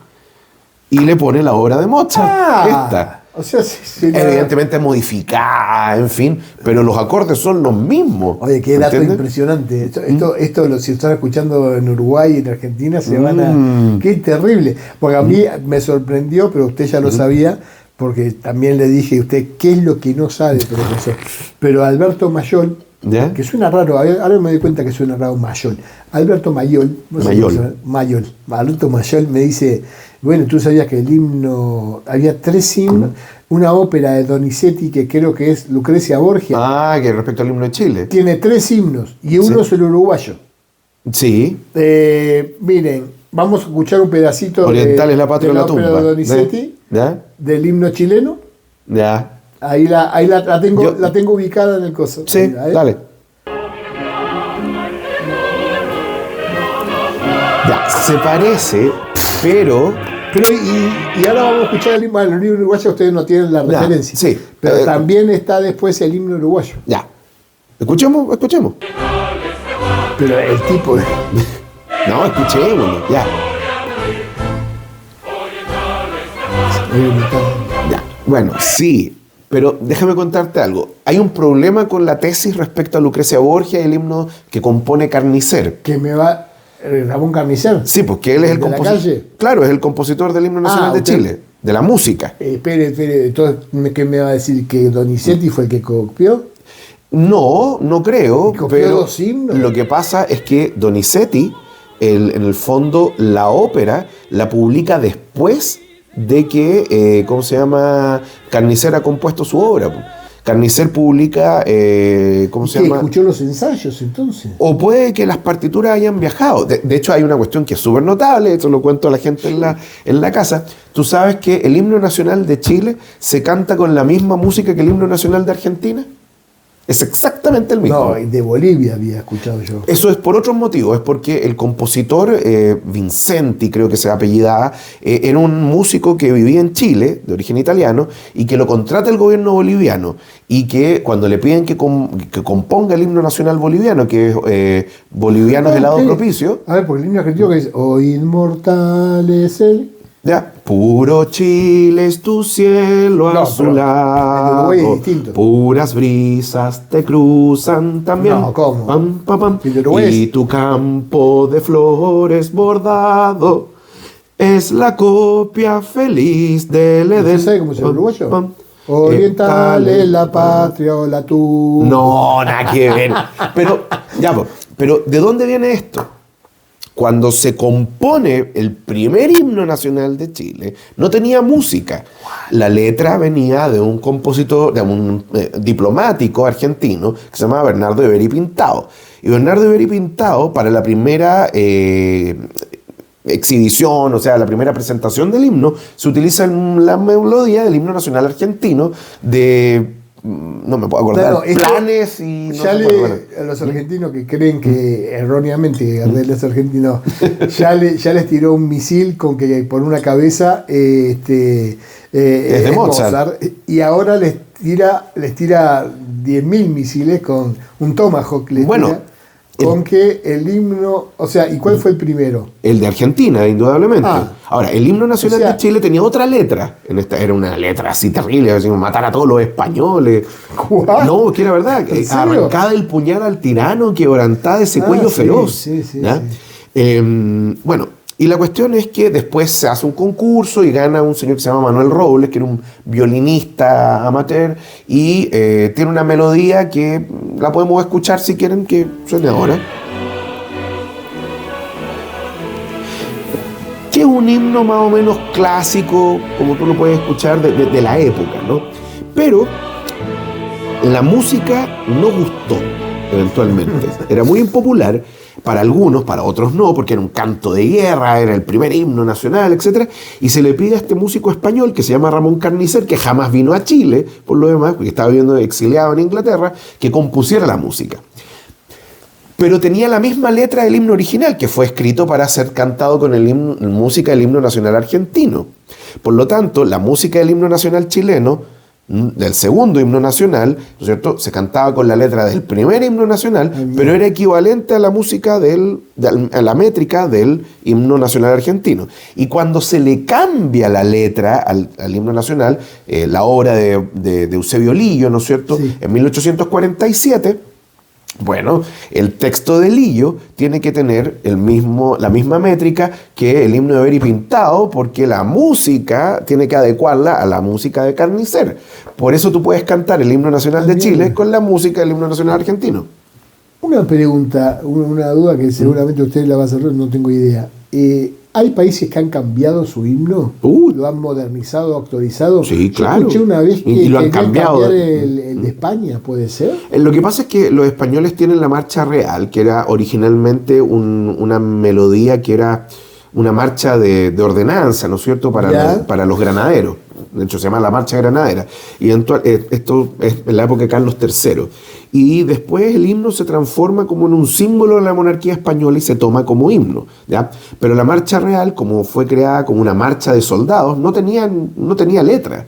y le pone la obra de Mozart. Esta. O sea, Evidentemente modificada, en fin, pero los acordes son los mismos. Oye, qué dato ¿entiendes? impresionante. Esto si están escuchando en Uruguay y en Argentina, se van a... Qué terrible. Porque a mí me sorprendió, pero usted ya lo sabía, porque también le dije a usted qué es lo que no sabe, profesor. Pero Alberto Mayol, ¿Ya? que suena raro, ahora me doy cuenta que suena raro Mayol. Alberto Mayol, no sé Mayol. cómo se llama, Alberto Mayol me dice, bueno, tú sabías que el himno, había 3 himnos, una ópera de Donizetti que creo que es Lucrecia Borgia, Que respecto al himno de Chile. tiene 3 himnos y uno es el uruguayo. Sí. Miren, vamos a escuchar un pedacito Oriental es la patria de de la la ópera tumba. de Donizetti, ¿Ya? del himno chileno. Ya. Ahí la tengo, Yo- la tengo ubicada en el coso. Sí, Ahí, ¿eh? dale. Ya, se parece, pero... Pero y ahora vamos a escuchar el himno uruguayo, ustedes no tienen la Ya, referencia. sí. Pero también está después el himno uruguayo. Ya. Escuchemos. Pero el tipo de... No, escuchémoslo, ya. Ya. Bueno, sí, pero déjame contarte algo. Hay un problema con la tesis respecto a Lucrecia Borgia y el himno que compone Carnicer. que me va Ramón Carnicer. Sí, porque él es el ¿De la compositor. calle? Claro, es el compositor del himno nacional de usted- Chile, de la música. Espere, entonces, ¿qué me va a decir? ¿Que Donizetti fue el que copió? No creo, ¿Copió pero 2 himnos? lo que pasa es que Donizetti, en el fondo, la ópera la publica después de que, Carnicer ha compuesto su obra. Po. Carnicer publica, ¿Qué, llama? escuchó los ensayos entonces? O puede que las partituras hayan viajado. De hecho, hay una cuestión que es súper notable, eso lo cuento a la gente en la casa. Tú sabes que el himno nacional de Chile se canta con la misma música que el himno nacional de Argentina. Es exactamente el mismo. No, de Bolivia había escuchado yo. Eso es por otros motivos, es porque el compositor Vincenti, creo que se apellidaba, era un músico que vivía en Chile, de origen italiano, y que lo contrata el gobierno boliviano, y que cuando le piden que componga el himno nacional boliviano, que es Bolivianos del lado ¿Qué? propicio, A ver, porque el himno argentino que dice, oh inmortal es el... ya, puro Chile es tu cielo No, azulado, pero el Uruguay es distinto. puras brisas te cruzan también. No, ¿cómo? Pam, pam, pam. El Uruguay Y es- tu campo de flores bordado es la copia feliz del Edén. ¿Usted sabe cómo es el Pam, uruguayo? pam. Oriental es la patria o la tu... No, nada que ver. Pero ¿de dónde viene esto? Cuando se compone el primer himno nacional de Chile, no tenía música. La letra venía de un compositor, de un diplomático argentino que se llamaba Bernardo Iberi Pintado. Y Bernardo Iberi Pintado, para la primera exhibición, o sea, la primera presentación del himno, se utiliza la melodía del himno nacional argentino de... No me puedo acordar. Claro, esto- Planes y... no Ya recuerdo, bueno. a los argentinos que creen que erróneamente que Gardel es argentino, ya les tiró un misil con que por una cabeza es de Mozart. y ahora les tira 10.000 misiles con un Tomahawk les Bueno, tira, con que el himno, o sea, ¿y cuál fue el primero? El de Argentina, indudablemente. Ah. Ahora, el himno nacional O sea- de Chile tenía otra letra. Era una letra así terrible, así como matar a todos los españoles. ¿Cuál? No, que era verdad. ¿En serio? Arrancada el puñal al tirano, quebrantada ese cuello sí, feroz. sí, ¿ya? sí. Bueno, y la cuestión es que después se hace un concurso y gana un señor que se llama Manuel Robles, que era un violinista amateur, y tiene una melodía que la podemos escuchar si quieren que suene ahora. Que es un himno más o menos clásico, como tú lo puedes escuchar de la época, ¿no? Pero la música no gustó, eventualmente. Era muy impopular para algunos, para otros no, porque era un canto de guerra, era el primer himno nacional, etc. Y se le pide a este músico español, que se llama Ramón Carnicer, que jamás vino a Chile, por lo demás, porque estaba viviendo exiliado en Inglaterra, que compusiera la música. Pero tenía la misma letra del himno original, que fue escrito para ser cantado con música del himno nacional argentino. Por lo tanto, la música del himno nacional chileno del segundo himno nacional, ¿no es cierto? Se cantaba con la letra del primer himno nacional, pero era equivalente a la música a la métrica del himno nacional argentino. Y cuando se le cambia la letra al himno nacional, la obra de Eusebio Lillo, ¿no es cierto? Sí. En 1847, bueno, el texto de Lillo tiene que tener la misma métrica que el himno de Beri Pintado, porque la música tiene que adecuarla a la música de Carnicer. Por eso tú puedes cantar el himno nacional de Chile con la música del himno nacional argentino. Una pregunta, una duda que seguramente usted la va a hacer, no tengo idea. ¿Hay países que han cambiado su himno? ¿Lo han modernizado, actualizado? Sí, claro. Yo escuché una vez que lo han cambiado. Cambiar el de España, ¿puede ser? Lo que pasa es que los españoles tienen la marcha real, que era originalmente una melodía que era una marcha de ordenanza, ¿no es cierto?, para los granaderos. De hecho, se llama la Marcha Granadera. Y esto es en la época de Carlos III. Y después el himno se transforma como en un símbolo de la monarquía española y se toma como himno, ¿ya? Pero la Marcha Real, como fue creada como una marcha de soldados, no tenía letra.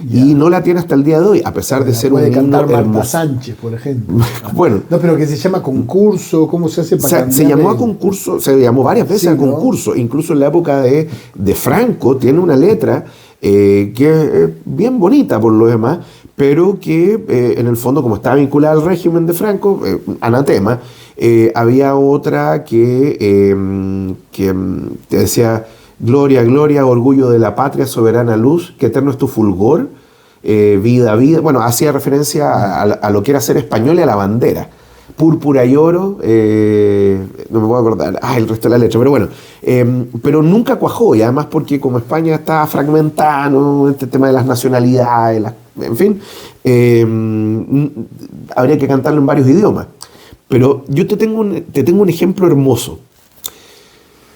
Ya. Y no la tiene hasta el día de hoy, a pesar de ser un himno cantar Marta hermoso. Sánchez, por ejemplo. Bueno. No, pero que se llama concurso, ¿cómo se hace para Se llamó a concurso, se llamó varias veces a concurso. Incluso en la época de Franco tiene una letra que es bien bonita por lo demás, pero que en el fondo, como estaba vinculada al régimen de Franco, anatema, había otra que te decía: gloria, gloria, orgullo de la patria, soberana luz, que eterno es tu fulgor, vida, vida. Bueno, hacía referencia a lo que era ser español y a la bandera. Púrpura y oro, no me puedo acordar el resto de la letra, pero bueno, pero nunca cuajó, y además porque como España está fragmentada, ¿no?, este tema de las nacionalidades, en fin, habría que cantarlo en varios idiomas. Pero yo te tengo un ejemplo hermoso.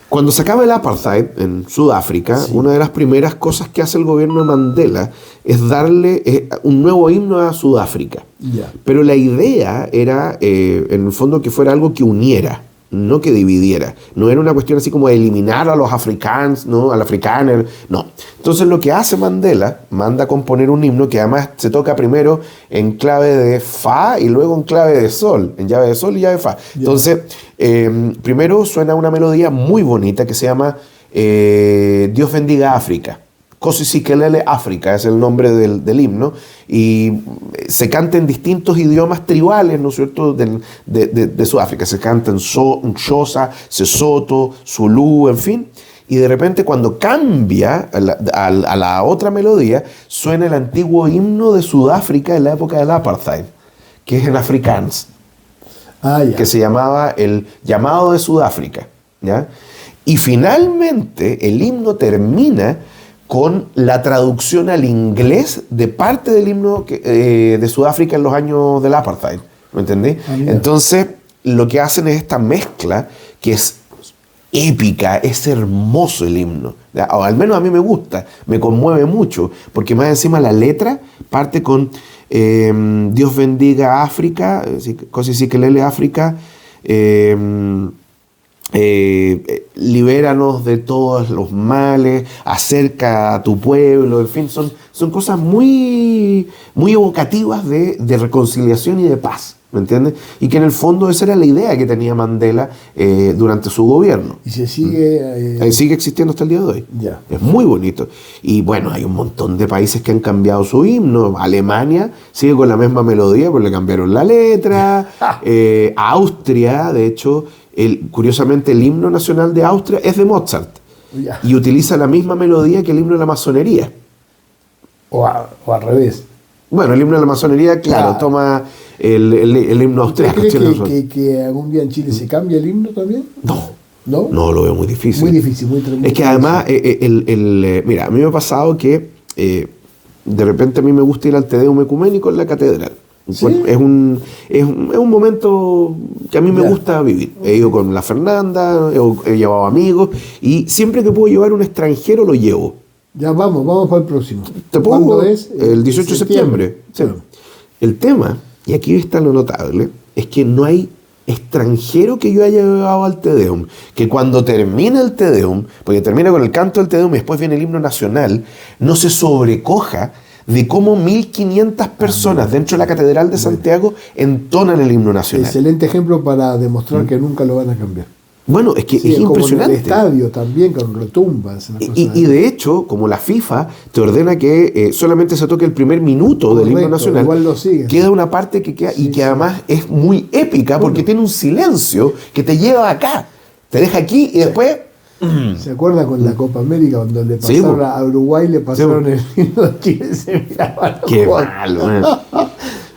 Cuando se acaba el apartheid en Sudáfrica, una de las primeras cosas que hace el gobierno de Mandela es darle un nuevo himno a Sudáfrica. Yeah. Pero la idea era, en el fondo, que fuera algo que uniera, no que dividiera. No era una cuestión así como de eliminar a los africanos, ¿no?, al afrikaner, no. Entonces lo que hace Mandela, manda a componer un himno que además se toca primero en clave de fa y luego en clave de sol, en llave de sol y llave de fa. Yeah. Entonces, primero suena una melodía muy bonita que se llama Dios bendiga África. Kosisikelele África es el nombre del himno, y se canta en distintos idiomas tribales, ¿no es cierto?, de Sudáfrica. Se canta en Xhosa, Sesotho, Zulu, en fin. Y de repente, cuando cambia a la otra melodía, suena el antiguo himno de Sudáfrica en la época del apartheid, que es en Afrikaans, que se llamaba el llamado de Sudáfrica, ¿ya? Y finalmente el himno termina con la traducción al inglés de parte del himno de Sudáfrica en los años del apartheid, ¿me entendí? Entonces, lo que hacen es esta mezcla que es épica, es hermoso el himno, o al menos a mí me gusta, me conmueve mucho, porque más encima la letra parte con Dios bendiga África, Kosisikelele África, libéranos de todos los males, acerca a tu pueblo, en fin, son cosas muy, muy evocativas de reconciliación y de paz, ¿me entiendes? Y que en el fondo esa era la idea que tenía Mandela durante su gobierno. Y se sigue... sigue existiendo hasta el día de hoy. Ya. Es muy bonito. Y bueno, hay un montón de países que han cambiado su himno. Alemania sigue con la misma melodía, pero le cambiaron la letra. Austria, de hecho... curiosamente, el himno nacional de Austria es de Mozart. Yeah. Y utiliza la misma melodía que el himno de la masonería. O al revés. Bueno, el himno de la masonería, claro, toma el himno austriaco. ¿Crees que algún día en Chile se cambia el himno también? No, lo veo muy difícil. Muy difícil, muy tremendo. Es que además, mira, a mí me ha pasado que de repente a mí me gusta ir al Te Deum ecuménico en la catedral. ¿Sí? Es un momento que a mí me gusta vivir. He ido con la Fernanda, he llevado amigos, y siempre que puedo llevar un extranjero lo llevo. Ya vamos para el próximo. ¿Cuándo es? El 18 de septiembre. Sí. Claro. El tema, y aquí está lo notable, es que no hay extranjero que yo haya llevado al Te Deum, que cuando termina el Te Deum, porque termina con el canto del Te Deum y después viene el himno nacional, no se sobrecoja de cómo 1500 personas dentro de la Catedral de Santiago entonan el himno nacional. Excelente ejemplo para demostrar que nunca lo van a cambiar. Bueno, es que Sí, es impresionante. Como en el estadio también, con retumbas. Y de hecho, como la FIFA te ordena que solamente se toque el primer minuto del himno nacional, igual lo siguen. queda una parte que queda, y que además es muy épica porque tiene un silencio que te lleva acá, te deja aquí y después... ¿Se acuerda con la Copa América cuando le Sí, pasaron a Uruguay, le pasaron el himno de Chile, se miraban los Qué jugadores? malo,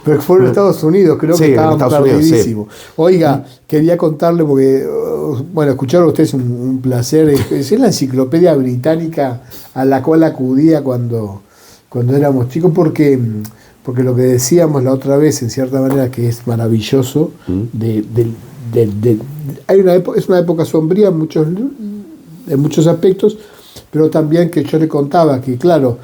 Pero fueron a Estados Unidos, creo Sí, que en estaban Estados Unidos, perdidísimos. Oiga, quería contarle porque, bueno, escuchar a usted es un placer. Es la enciclopedia británica a la cual acudía cuando éramos chicos, porque lo que decíamos la otra vez, en cierta manera, que es maravilloso, hay es una época sombría en muchos aspectos, pero también que yo le contaba que, claro,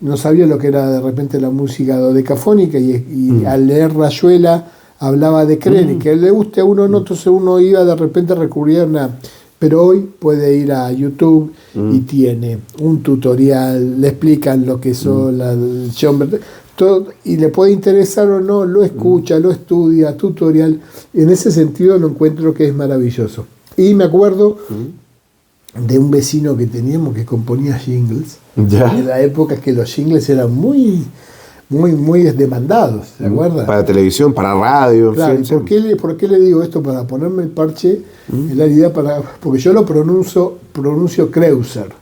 no sabía lo que era de repente la música dodecafónica y al leer Rayuela hablaba de creer y que le guste a uno no, entonces uno iba de repente a recurrir a una... Pero hoy puede ir a YouTube y tiene un tutorial, le explican lo que son el Schoenberg, todo, y le puede interesar o no, lo escucha, lo estudia, tutorial. En ese sentido lo encuentro que es maravilloso. Y me acuerdo de un vecino que teníamos que componía jingles. Ya. En la época que los jingles eran muy demandados, ¿se acuerda? Para televisión, para radio, Claro, en fin, ¿por qué le digo esto? Para ponerme el parche en la idea, porque yo lo pronuncio Kreuzer.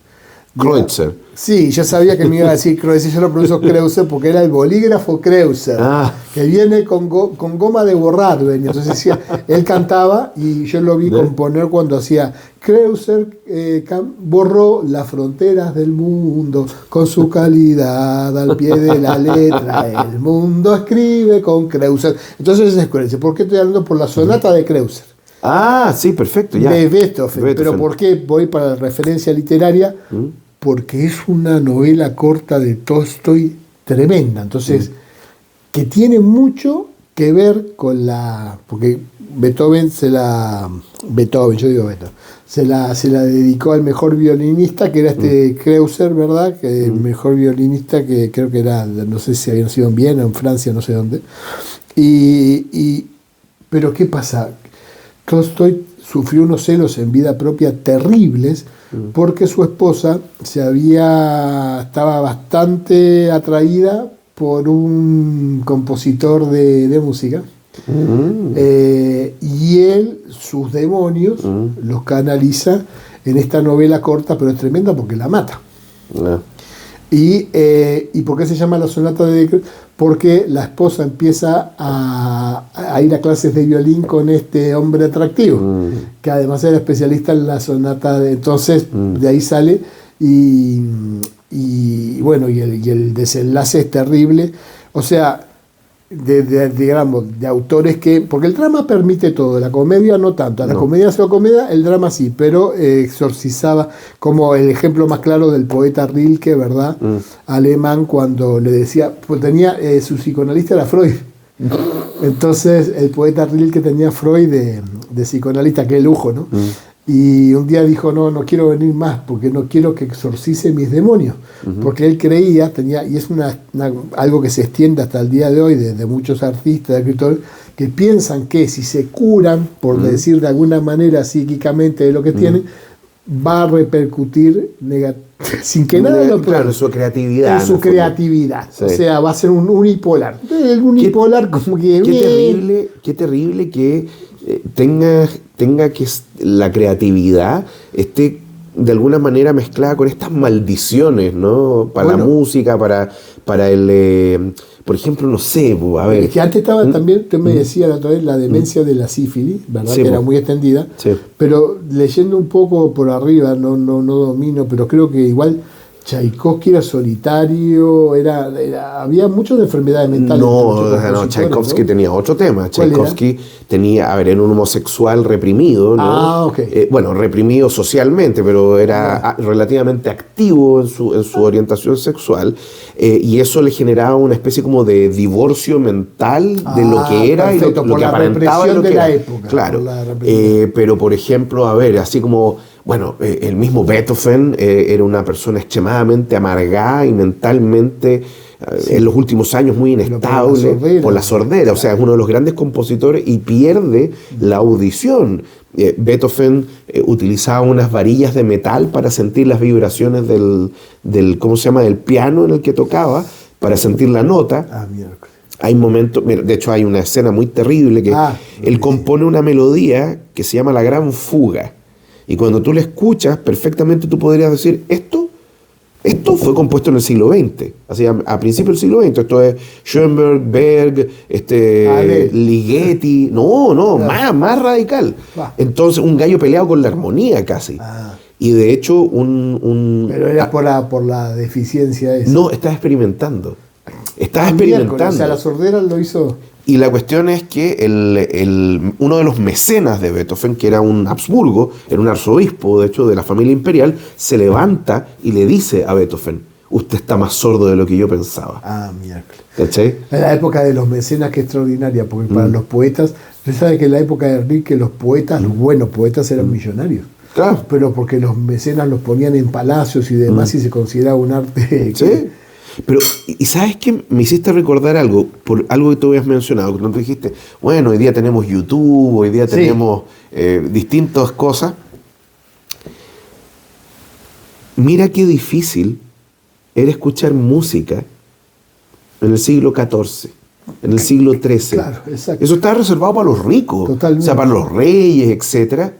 Kreutzer. Sí, yo sabía que me iba a decir Kreutzer, yo lo pronuncio Kreuzer porque era el bolígrafo Kreuzer, que viene con goma de borrar, venía. Entonces decía, él cantaba y yo lo vi componer cuando hacía Kreuzer borró las fronteras del mundo con su calidad al pie de la letra, el mundo escribe con Kreuzer. Entonces es Kreuzer. ¿Por qué estoy hablando? Por la sonata de Kreuzer. Ah, sí, perfecto, ya. De Beethoven. Pero ¿por qué voy para la referencia literaria? Porque es una novela corta de Tolstoy tremenda. Entonces, que tiene mucho que ver con porque Beethoven se la dedicó al mejor violinista, que era Kreuzer, ¿verdad? Que el mejor violinista, que creo que era, no sé si había nacido en Viena o en Francia, no sé dónde. Pero ¿qué pasa? Tolstoy sufrió unos celos en vida propia terribles porque su esposa estaba bastante atraída por un compositor de música y él sus demonios los canaliza en esta novela corta, pero es tremenda porque la mata. ¿Y por qué se llama la sonata de? Porque la esposa empieza a ir a clases de violín con este hombre atractivo, que además era especialista en la sonata entonces de ahí sale y bueno, y el desenlace es terrible. O sea, digamos, de autores porque el drama permite todo, la comedia no tanto, la comedia es la comedia, el drama sí, pero exorcizaba, como el ejemplo más claro del poeta Rilke, ¿verdad? Alemán, cuando le decía, pues tenía, su psicoanalista era Freud. Entonces el poeta Rilke tenía Freud de psicoanalista, qué lujo, ¿no? Y un día dijo, no quiero venir más porque no quiero que exorcice mis demonios. Porque él creía, y es algo que se extiende hasta el día de hoy de muchos artistas, escritores, que piensan que si se curan, por decir de alguna manera psíquicamente de lo que tienen, va a repercutir sin que nada lo claro, en su creatividad. En su creatividad. Sí. O sea, va a ser un unipolar. El unipolar como que... Qué terrible que tenga que la creatividad esté de alguna manera mezclada con estas maldiciones, ¿no? Para la música, para el... por ejemplo, no sé, a ver... Es que antes estaba también, usted me decía la otra vez, la demencia de la sífilis, ¿verdad? Sí, que era muy extendida. Sí. Pero leyendo un poco por arriba, no domino, pero creo que igual Tchaikovsky era solitario, había muchas enfermedades mentales. No, Tchaikovsky tenía otro tema. Tchaikovsky tenía, era un homosexual reprimido, ¿no? Okay. Bueno, reprimido socialmente, pero era relativamente activo en su orientación sexual, y eso le generaba una especie como de divorcio mental de lo que era y lo que aparentaba y lo que era. Época, claro. Pero, por ejemplo, así como... Bueno, el mismo Beethoven era una persona extremadamente amargada y mentalmente en los últimos años muy inestable por la sordera, o sea, es uno de los grandes compositores y pierde la audición. Beethoven utilizaba unas varillas de metal para sentir las vibraciones del ¿cómo se llama?, del piano en el que tocaba, para sentir la nota. Miércoles. Hay momentos, de hecho hay una escena muy terrible que él compone una melodía que se llama La Gran Fuga, y cuando tú la escuchas perfectamente tú podrías decir, esto fue compuesto en el siglo XX, así a principios del siglo XX. Esto es Schoenberg, Berg, Ligeti. Más radical. Entonces, un gallo peleado con la armonía casi. Y de hecho, Pero era por la deficiencia esa. No, estaba experimentando. Estaba experimentando. O sea, la sordera lo hizo. Y la cuestión es que uno de los mecenas de Beethoven, que era un Habsburgo, era un arzobispo, de hecho, de la familia imperial, se levanta y le dice a Beethoven, usted está más sordo de lo que yo pensaba. Miércoles. ¿Cachai? En la época de los mecenas, que es extraordinaria, porque para los poetas, usted sabe que en la época de Enrique los poetas, los buenos poetas eran millonarios. Claro. Pero porque los mecenas los ponían en palacios y demás y se consideraba un arte... Sí. Pero, ¿y sabes qué? Me hiciste recordar algo, por algo que tú habías mencionado, que tú dijiste, bueno, hoy día tenemos YouTube, hoy día tenemos distintas cosas. Mira qué difícil era escuchar música en el siglo XIV, en el siglo XIII. Claro, exacto. Eso estaba reservado para los ricos, totalmente. O sea, para los reyes, etcétera.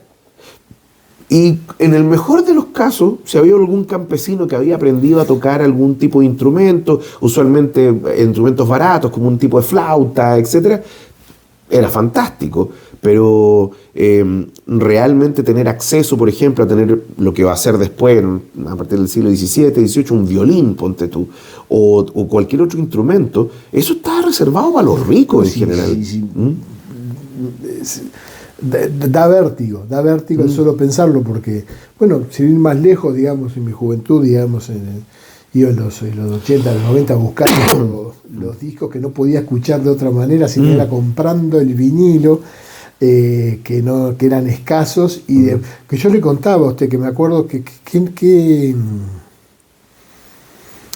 Y en el mejor de los casos, si había algún campesino que había aprendido a tocar algún tipo de instrumento, usualmente instrumentos baratos, como un tipo de flauta, etc., era fantástico. Pero realmente tener acceso, por ejemplo, a tener lo que va a ser después, a partir del siglo XVII, XVIII, un violín, ponte tú, o cualquier otro instrumento, eso estaba reservado para los ricos en general. Sí. Da vértigo el solo pensarlo, porque, bueno, sin ir más lejos, digamos, en mi juventud, digamos, iba en los 80, los 90 buscando los discos que no podía escuchar de otra manera, sino era comprando el vinilo, que eran escasos, y que yo le contaba a usted, que me acuerdo que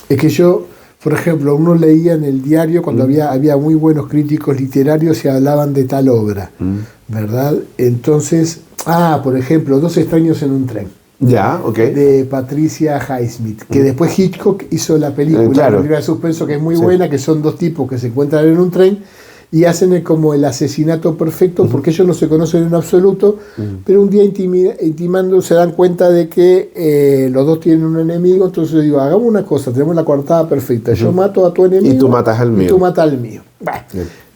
es que yo, por ejemplo, uno leía en el diario cuando había muy buenos críticos literarios y hablaban de tal obra, ¿verdad? Entonces, por ejemplo, Dos extraños en un tren. Ya, ok. De Patricia Highsmith, que después Hitchcock hizo la película, claro. la película de suspenso, que es muy buena, que son dos tipos que se encuentran en un tren y hacen como el asesinato perfecto, porque ellos no se conocen en absoluto, pero un día intimando se dan cuenta de que los dos tienen un enemigo. Entonces digo, hagamos una cosa, tenemos la coartada perfecta, yo mato a tu enemigo y tú matas al mío. Y tú matas al mío.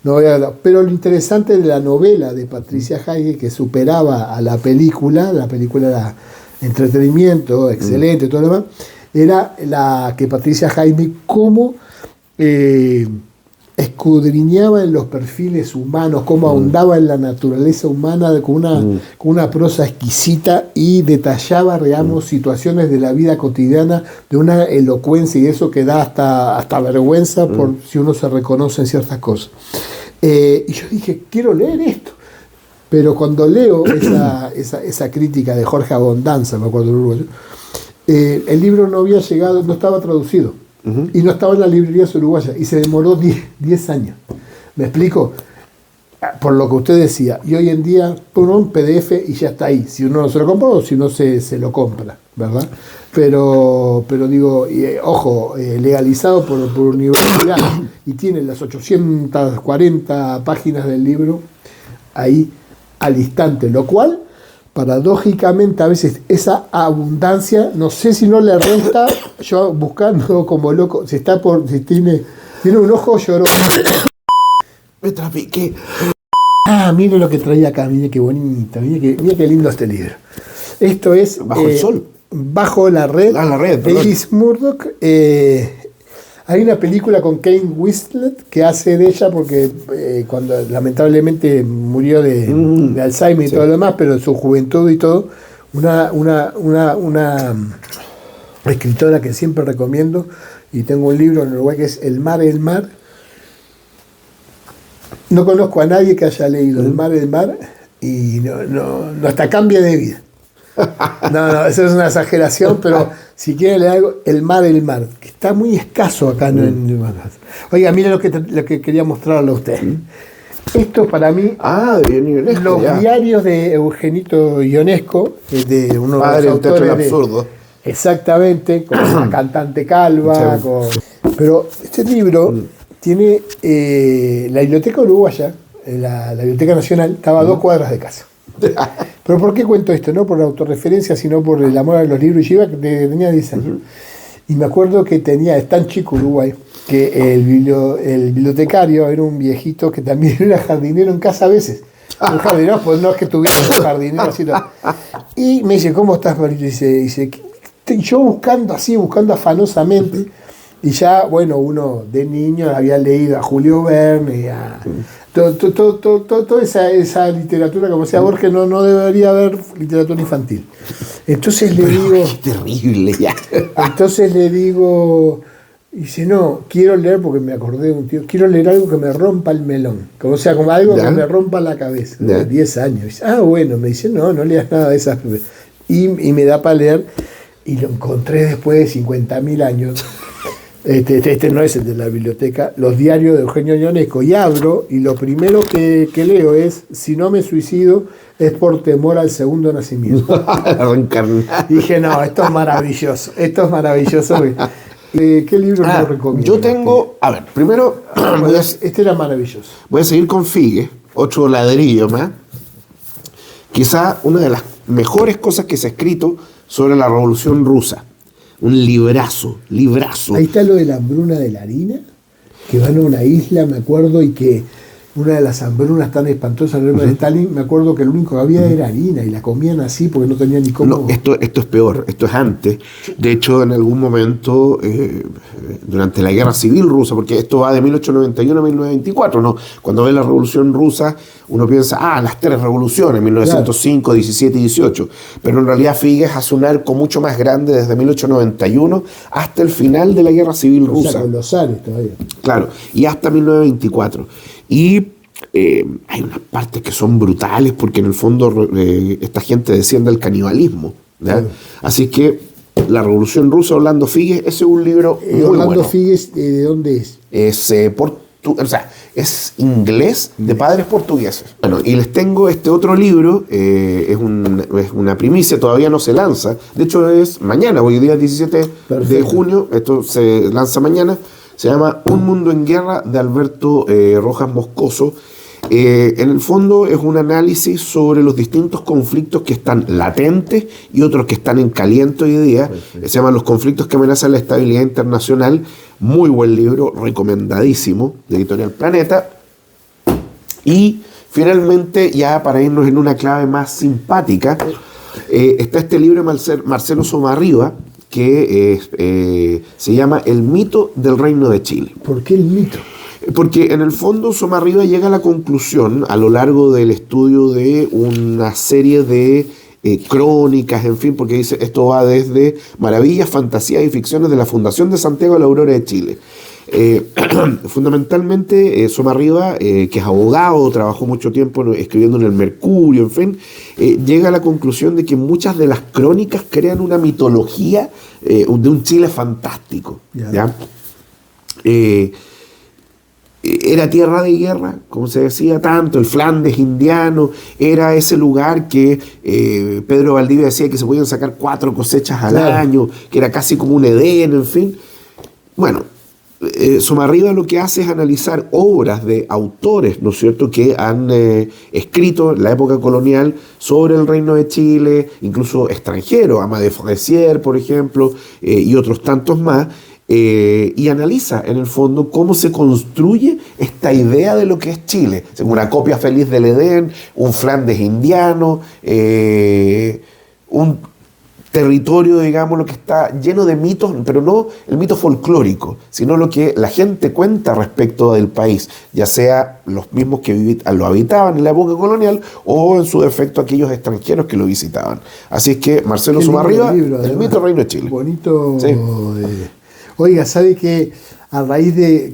No voy a hablar. Pero lo interesante de la novela de Patricia Highsmith, que superaba a la película era entretenimiento, excelente, todo lo demás, era la que Patricia Highsmith cómo escudriñaba en los perfiles humanos, cómo ahondaba en la naturaleza humana con una prosa exquisita, y detallaba, digamos, situaciones de la vida cotidiana de una elocuencia, y eso que da hasta vergüenza por si uno se reconoce en ciertas cosas. Y yo dije, quiero leer esto. Pero cuando leo esa crítica de Jorge Abondanza, me acuerdo del uruguayo, el libro no había llegado, no estaba traducido, y no estaba en las librerías uruguayas, y se demoró 10 años. ¿Me explico? Por lo que usted decía, y hoy en día un PDF y ya está ahí, si uno no se lo compra o si no se lo compra, ¿verdad? Pero digo, ojo, legalizado por universidad, y tiene las 840 páginas del libro ahí al instante, lo cual, paradójicamente, a veces esa abundancia, no sé si no le resta, yo buscando como loco, si tiene un ojo llorón. Me trafiqué. Mire lo que traía acá, mire qué bonito, mire qué lindo este libro. Esto es Bajo el sol. Bajo la red, de Iris Murdoch. Hay una película con Kate Winslet que hace de ella, porque cuando lamentablemente murió de Alzheimer y todo lo demás, pero en su juventud y todo, una escritora que siempre recomiendo, y tengo un libro en Uruguay que es El mar, el mar. No conozco a nadie que haya leído El mar, y no hasta cambia de vida. No, eso es una exageración, pero si quieren leer algo, El mar, que está muy escaso acá en Oiga, mire lo que quería mostrarle a usted. Esto para mí, de Ionesco, los diarios de Eugenito Ionesco, de uno de los autores del absurdo. Exactamente, con la cantante calva. Pero este libro tiene la Biblioteca Uruguaya, la Biblioteca Nacional, estaba a 2 cuadras de casa. Pero ¿por qué cuento esto? No por la autorreferencia, sino por el amor a los libros. Y yo iba, tenía 10 años. Y me acuerdo que es tan chico Uruguay, que el bibliotecario era un viejito que también era jardinero en casa a veces. Un jardinero, pues no es que tuviera un jardinero así. Y me dice, ¿cómo estás, Marito? Dice, yo buscando afanosamente. Y ya, bueno, uno de niño había leído a Julio Verne, toda esa literatura, como decía Borges, no debería haber literatura infantil. Entonces le digo... ¡Qué terrible! Ya. Entonces le digo... Dice, no, quiero leer, porque me acordé de un tío, quiero leer algo que me rompa el melón. O sea, como algo que me rompa la cabeza. De 10 años. Dice, bueno, me dice, no leas nada de esas. Y me da para leer, y lo encontré después de 50.000 años. Este no es el de la biblioteca, los diarios de Eugenio Ionesco. Y abro, y lo primero que leo es, si no me suicido, es por temor al segundo nacimiento. Dije, no, esto es maravilloso. ¿Qué libro me recomiendas? Yo tengo, a ver, primero... este era maravilloso. Voy a seguir con Figue, 8 ladrillos más. Quizá una de las mejores cosas que se ha escrito sobre la Revolución Rusa. Un librazo. Ahí está lo de la hambruna de la harina, que van a una isla, me acuerdo, y que una de las hambrunas tan espantosas de Stalin, me acuerdo que lo único que había era harina, y la comían así porque no tenían ni cómo... No, esto es peor, esto es antes. De hecho, en algún momento, durante la Guerra Civil Rusa, porque esto va de 1891 a 1924, ¿no? Cuando ve la Revolución Rusa, uno piensa, las 3 revoluciones, 1905, 17 y 18. Pero en realidad Figues hace un arco mucho más grande desde 1891 hasta el final de la Guerra Civil Rusa. O sea, con los zares todavía. Claro, y hasta 1924. Y hay unas partes que son brutales porque en el fondo esta gente desciende del canibalismo. Claro. Así que la Revolución Rusa, Orlando Figes, ese es un libro muy Orlando bueno. Figes, ¿de dónde es? Es inglés de padres portugueses. Bueno, y les tengo este otro libro, es una primicia, todavía no se lanza. De hecho es mañana, hoy día 17 de junio, esto se lanza mañana. Se llama Un mundo en guerra, de Alberto Rojas Moscoso. En el fondo es un análisis sobre los distintos conflictos que están latentes y otros que están en caliente hoy día. Se llaman Los conflictos que amenazan la estabilidad internacional. Muy buen libro, recomendadísimo, de Editorial Planeta. Y finalmente, ya para irnos en una clave más simpática, está este libro de Marcelo Somarriba, que se llama El mito del Reino de Chile. ¿Por qué el mito? Porque en el fondo Somarriba llega a la conclusión, a lo largo del estudio de una serie de crónicas, en fin, porque dice, esto va desde maravillas, fantasías y ficciones de la Fundación de Santiago de la Aurora de Chile. Fundamentalmente Somarriba, que es abogado, trabajó mucho tiempo escribiendo en el Mercurio, en fin, llega a la conclusión de que muchas de las crónicas crean una mitología de un Chile fantástico. ¿Ya? Era tierra de guerra, como se decía tanto, el Flandes indiano, era ese lugar que Pedro Valdivia decía que se podían sacar 4 cosechas al año, que era casi como un Edén, en fin. Bueno, Somarriba lo que hace es analizar obras de autores, ¿no es cierto?, que han escrito en la época colonial sobre el Reino de Chile, incluso extranjeros, Amadé Forestier, por ejemplo, y otros tantos más, y analiza en el fondo cómo se construye esta idea de lo que es Chile, una copia feliz del Edén, un Flandes indiano, un territorio, digamos, lo que está lleno de mitos, pero no el mito folclórico, sino lo que la gente cuenta respecto del país, ya sea los mismos que lo habitaban en la época colonial o en su defecto aquellos extranjeros que lo visitaban. Así es que Marcelo Somarriba, El mito del Reino de Chile. Bonito. Sí. Oiga, ¿sabe qué? A raíz de...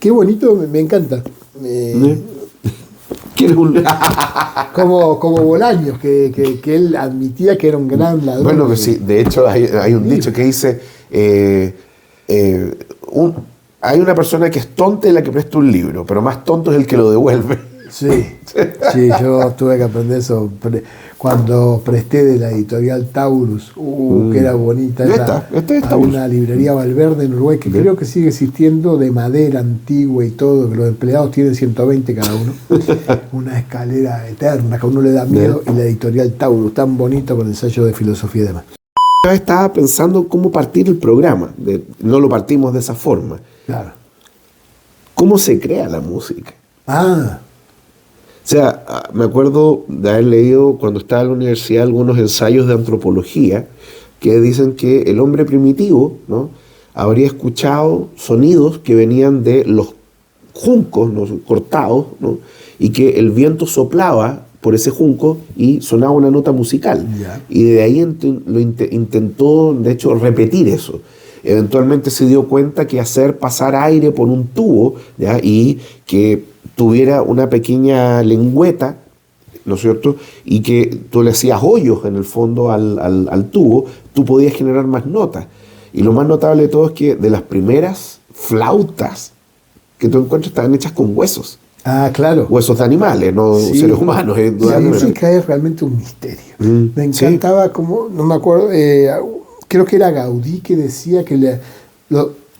qué bonito, me encanta. Que era un- como Bolaños, que él admitía que era un gran ladrón. Bueno, pues sí, de hecho hay un dicho que dice, hay una persona que es tonta y la que presta un libro, pero más tonto es el que lo devuelve. Sí, sí, yo tuve que aprender eso cuando presté de la editorial Taurus, que era bonita. Esta es Había Taurus. una librería Valverde en Uruguay que creo que sigue existiendo, de madera antigua y todo, que los empleados tienen 120 cada uno. Una escalera eterna que a uno le da miedo, y la editorial Taurus, tan bonito, con ensayo de filosofía y demás. Yo estaba pensando cómo partir el programa, no lo partimos de esa forma. Claro. ¿Cómo se crea la música? Ah, O sea, me acuerdo de haber leído cuando estaba en la universidad algunos ensayos de antropología que dicen que el hombre primitivo, ¿no?, habría escuchado sonidos que venían de los juncos, ¿no?, cortados, ¿no?, y que el viento soplaba por ese junco y sonaba una nota musical. Ya. Y de ahí intentó, de hecho, repetir eso. Eventualmente se dio cuenta que hacer pasar aire por un tubo, ¿ya?, y que tuviera una pequeña lengüeta, ¿no es cierto?, y que tú le hacías hoyos en el fondo al tubo, tú podías generar más notas. Y lo más notable de todo es que de las primeras flautas que tú encuentras estaban hechas con huesos. claro. Huesos de animales, no Sí. seres humanos. La Indudablemente. música es realmente un misterio. Mm, Me encantaba, como, no me acuerdo, creo que era Gaudí que decía que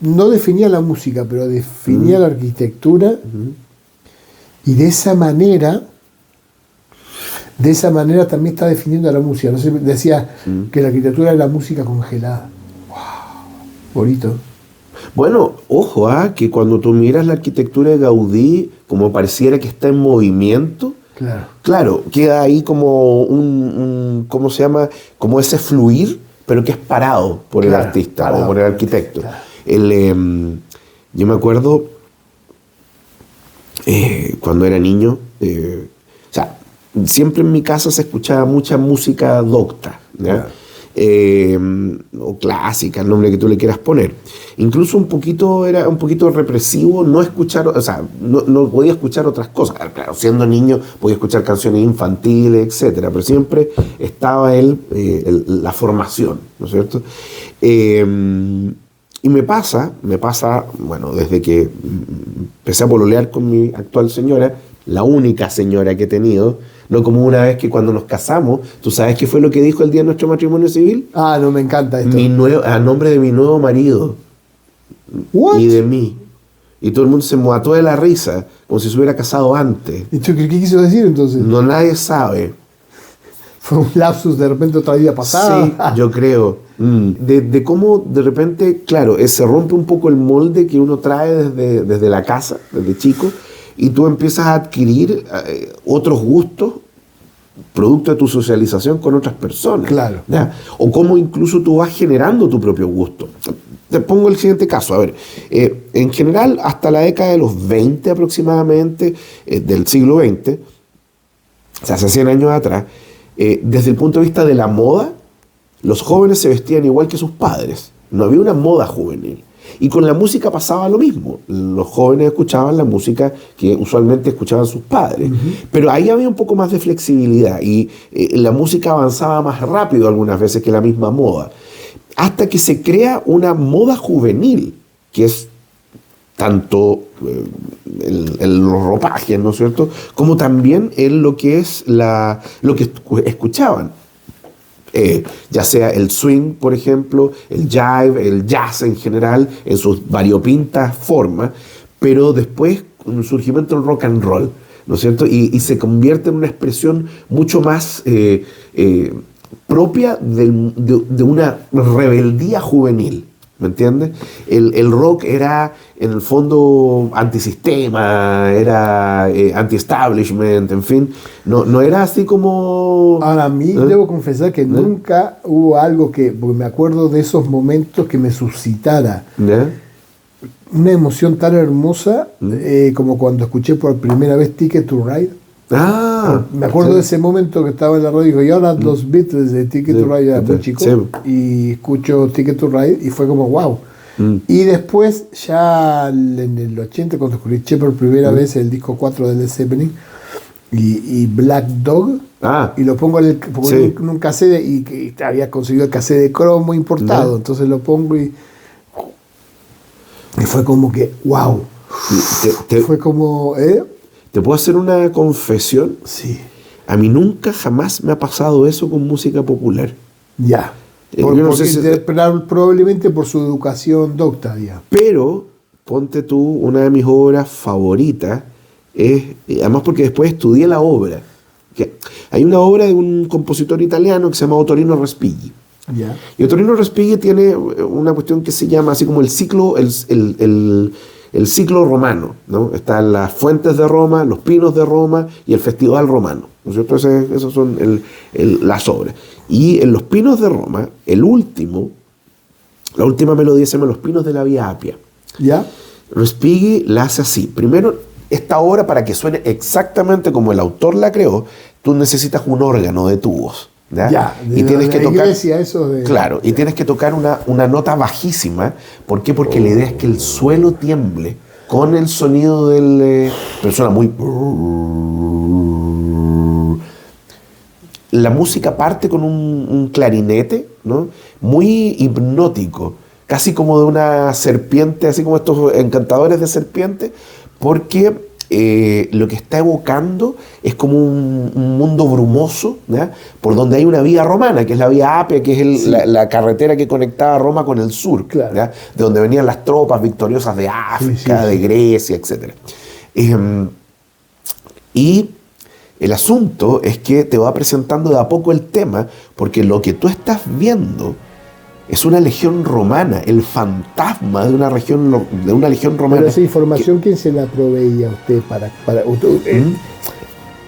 no definía la música, pero definía la arquitectura, y de esa manera también está definiendo la música. No sé, decía que la arquitectura es la música congelada. ¡Wow! Bonito. Bueno, ojo, que cuando tú miras la arquitectura de Gaudí, como pareciera que está en movimiento, Claro. claro, queda ahí como ¿cómo se llama? Como ese fluir, pero que es parado por el Claro, artista parado o por el arquitecto. claro. Yo me acuerdo cuando era niño, o sea, siempre en mi casa se escuchaba mucha música docta, ¿ya? Claro. O clásica, el nombre que tú le quieras poner. Incluso era un poquito represivo no escuchar, o sea, no podía escuchar otras cosas. Claro, siendo niño podía escuchar canciones infantiles, etcétera, pero siempre estaba la formación, ¿no es cierto? Y me pasa, bueno, desde que empecé a pololear con mi actual señora, la única señora que he tenido, no como una vez que cuando nos casamos, ¿tú sabes qué fue lo que dijo el día de nuestro matrimonio civil? No, me encanta esto. A nombre de mi nuevo marido ¿What? y de mí. Y todo el mundo se mató de la risa, como si se hubiera casado antes. ¿Y tú qué quiso decir entonces? No, nadie sabe. ¿Fue un lapsus de repente otra vida pasada? Sí, yo creo. De cómo de repente, claro, se rompe un poco el molde que uno trae desde la casa, desde chico, y tú empiezas a adquirir otros gustos producto de tu socialización con otras personas. Claro. ¿Ya? O cómo incluso tú vas generando tu propio gusto. Te pongo el siguiente caso. A ver, en general, hasta la década de los 20 aproximadamente, del siglo XX, o sea, hace 100 años atrás, desde el punto de vista de la moda, los jóvenes se vestían igual que sus padres. No había una moda juvenil. Y con la música pasaba lo mismo. Los jóvenes escuchaban la música que usualmente escuchaban sus padres. Pero ahí había un poco más de flexibilidad y la música avanzaba más rápido algunas veces que la misma moda. Hasta que se crea una moda juvenil, que es tanto los ropajes, ¿no es cierto?, como también en lo que es lo que escuchaban. Ya sea el swing, por ejemplo, el jive, el jazz en general, en sus variopintas formas, pero después con el surgimiento del rock and roll, ¿no es cierto? Y se convierte en una expresión mucho más propia de una rebeldía juvenil. ¿Me entiendes? El rock era, en el fondo, antisistema, era anti-establishment, en fin. No era así como... Ahora, a mí debo confesar que nunca hubo algo porque me acuerdo de esos momentos que me suscitara una emoción tan hermosa como cuando escuché por primera vez Ticket to Ride. Me acuerdo de ese momento que estaba en la radio y dijo, y ahora los Beatles de Ticket to Ride, era muy chico, y escucho Ticket to Ride y fue como wow. Y después, ya en el 80, cuando escuché por primera vez el disco 4 de Led Zeppelin, y Black Dog. Y lo pongo en un cassette y que había conseguido el cassette de cromo importado. Entonces lo pongo y fue como que, wow. Fue como... ¿Te puedo hacer una confesión? Sí. A mí nunca, jamás me ha pasado eso con música popular. Ya. Probablemente por su educación docta, ya. Pero, ponte tú, una de mis obras favoritas es, además porque después estudié la obra. Hay una obra de un compositor italiano que se llama Ottorino Respighi. Yeah. Y Ottorino Respighi tiene una cuestión que se llama así como el ciclo romano, ¿no? Están las fuentes de Roma, los pinos de Roma y el festival romano, ¿no es cierto? Esas son las obras. Y en los pinos de Roma, la última melodía se llama Los pinos de la Vía Apia. ¿Ya? Respighi la hace así. Primero, esta obra, para que suene exactamente como el autor la creó, tú necesitas un órgano de tubos. Y tienes que tocar, claro, y tienes que tocar una nota bajísima. ¿Por qué? Porque la idea es que el suelo tiemble con el sonido del... pero suena muy... La música parte con un clarinete, ¿no? Muy hipnótico, casi como de una serpiente, así como estos encantadores de serpiente, porque lo que está evocando es como un mundo brumoso, ¿ya? Por donde hay una vía romana, que es la vía Apia, que es la carretera que conectaba Roma con el sur, claro. ¿ya? De donde venían las tropas victoriosas de África, de Grecia, etc. Y el asunto es que te va presentando de a poco el tema, porque lo que tú estás viendo es una legión romana, el fantasma de una legión romana. Pero esa información, ¿quién se la proveía a usted para usted?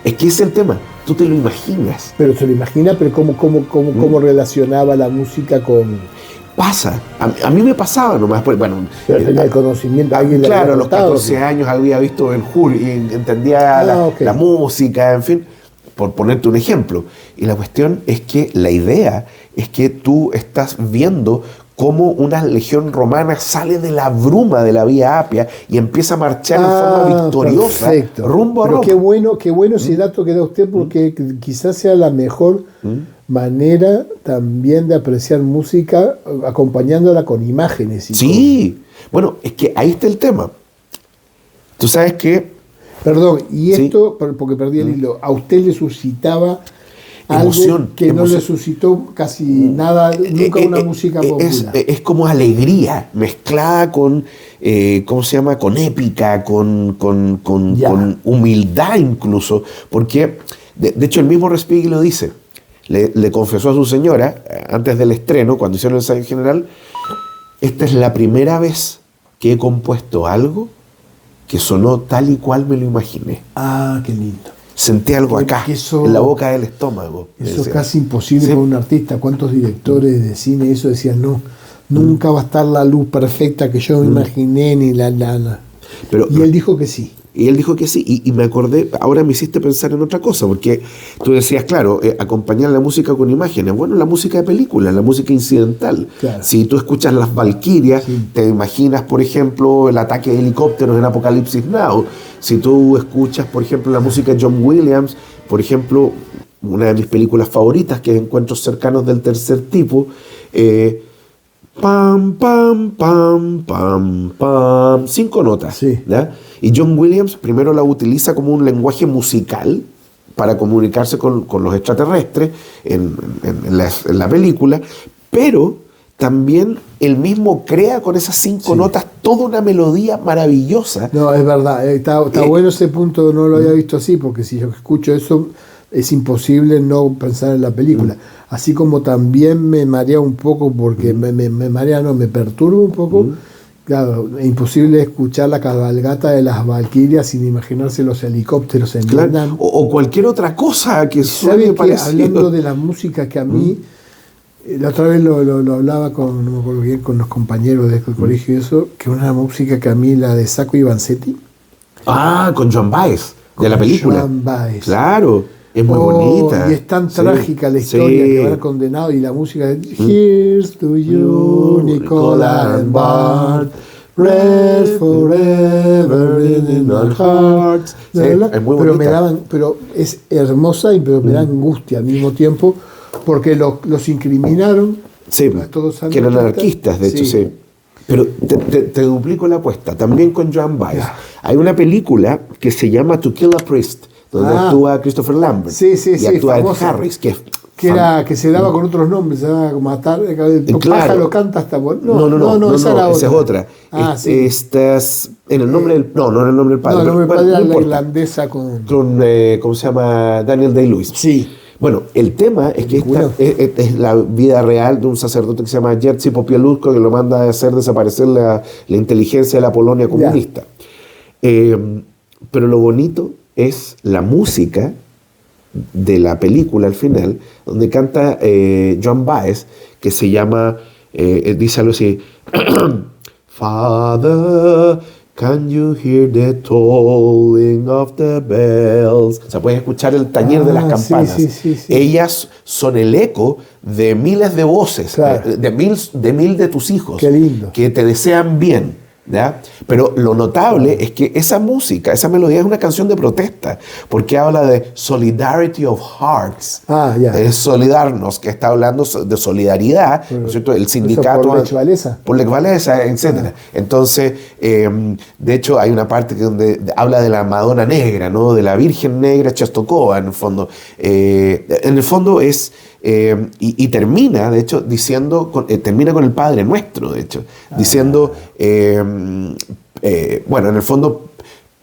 Es que ese es el tema, tú te lo imaginas. Pero se lo imagina, pero ¿cómo relacionaba la música con...? Pasa, a mí me pasaba nomás, pues, bueno... Pero tenía el conocimiento, alguien claro, a los 14 años había visto Ben Hur y entendía la música, en fin, por ponerte un ejemplo. Y la cuestión es que la idea es que tú estás viendo cómo una legión romana sale de la bruma de la Vía Apia y empieza a marchar en forma victoriosa rumbo a Roma. Qué bueno ese dato que da usted, porque quizás sea la mejor manera también de apreciar música, acompañándola con imágenes. Bueno, es que ahí está el tema. Tú sabes que... Perdón, y esto, porque perdí el hilo, ¿a usted le suscitaba algo que no le suscitó casi nada, nunca una música popular? Es como alegría mezclada con, ¿cómo se llama? Con épica, con humildad incluso, porque de hecho el mismo Respighi lo dice. Le confesó a su señora, antes del estreno, cuando hicieron el ensayo general, esta es la primera vez que he compuesto algo que sonó tal y cual me lo imaginé. Ah, qué lindo. Sentí algo acá, en la boca del estómago. Eso es casi imposible para un artista. ¿Cuántos directores de cine eso decían, nunca va a estar la luz perfecta que yo me imaginé, ni la lana? Y él dijo que sí. Y me acordé, ahora me hiciste pensar en otra cosa, porque tú decías, claro, acompañar la música con imágenes. Bueno, la música de película, la música incidental. Claro. Si tú escuchas Las Valquirias, te imaginas, por ejemplo, el ataque de helicópteros en Apocalipsis Now. Si tú escuchas, por ejemplo, la música de John Williams, por ejemplo, una de mis películas favoritas, que es Encuentros cercanos del tercer tipo, pam, pam, pam, pam, pam, 5 notas. ¿Ya? Y John Williams primero la utiliza como un lenguaje musical para comunicarse con los extraterrestres en la película, pero también él mismo crea con esas 5 notas toda una melodía maravillosa. No, es verdad, está bueno ese punto, no lo había visto así, porque si yo escucho eso es imposible no pensar en la película. Así como también me marea un poco, porque me perturba un poco. Claro, es imposible escuchar la cabalgata de las Valquirias sin imaginarse los helicópteros en Vietnam. O cualquier otra cosa que suene parecido. Hablando de la música, que a mí, la otra vez lo hablaba no me acuerdo bien, con los compañeros del colegio y eso, que una música que a mí, la de Sacco y Vanzetti. Con Joan Baez, de la película. Joan Baez. Claro. Es muy bonita. Y es tan trágica la historia, que va condenado, y la música de Here's to you, Nicola and Bart. Rest forever in our hearts. Sí, es muy pero bonita. pero es hermosa pero me da angustia al mismo tiempo porque los incriminaron. Sí, a todos que eran anarquistas. anarquistas, de hecho, sí. Pero te duplico la apuesta, también con Joan Baez. Ya. Hay una película que se llama To Kill a Priest, donde actúa Christopher Lambert. Sí, y actúa Ed famosa. Harris, que es que se daba con otros nombres, se daba como matar, el claro. pájaro canta hasta No, esa era esa es otra. sí. Estás en el nombre del... No era el nombre del padre. No, el nombre del pero, padre bueno, era no la importa. irlandesa con... ¿Cómo se llama? Daniel Day-Lewis. Sí. Bueno, el tema es que esta es la vida real de un sacerdote que se llama Jerzy Popieluszko, que lo manda a hacer desaparecer la inteligencia de la Polonia comunista. Pero lo bonito es la música de la película al final, donde canta Joan Baez, que se llama, dice algo así, Father, can you hear the tolling of the bells? O sea, puedes escuchar el tañer de las campanas. Sí. Ellas son el eco de miles de voces, Claro. de mil de tus hijos. Qué lindo. Que te desean bien. ¿Ya? Pero lo notable es que esa música, esa melodía es una canción de protesta, porque habla de solidarity of hearts, es solidarnos, que está hablando de solidaridad, ¿no es cierto? El sindicato por Lech Walesa, etc. Entonces, de hecho, hay una parte donde habla de la Madonna Negra, ¿no? De la Virgen Negra Czestochowa, en el fondo. En el fondo es... y termina, de hecho, diciendo, termina con el Padre Nuestro, de hecho, diciendo, bueno, en el fondo,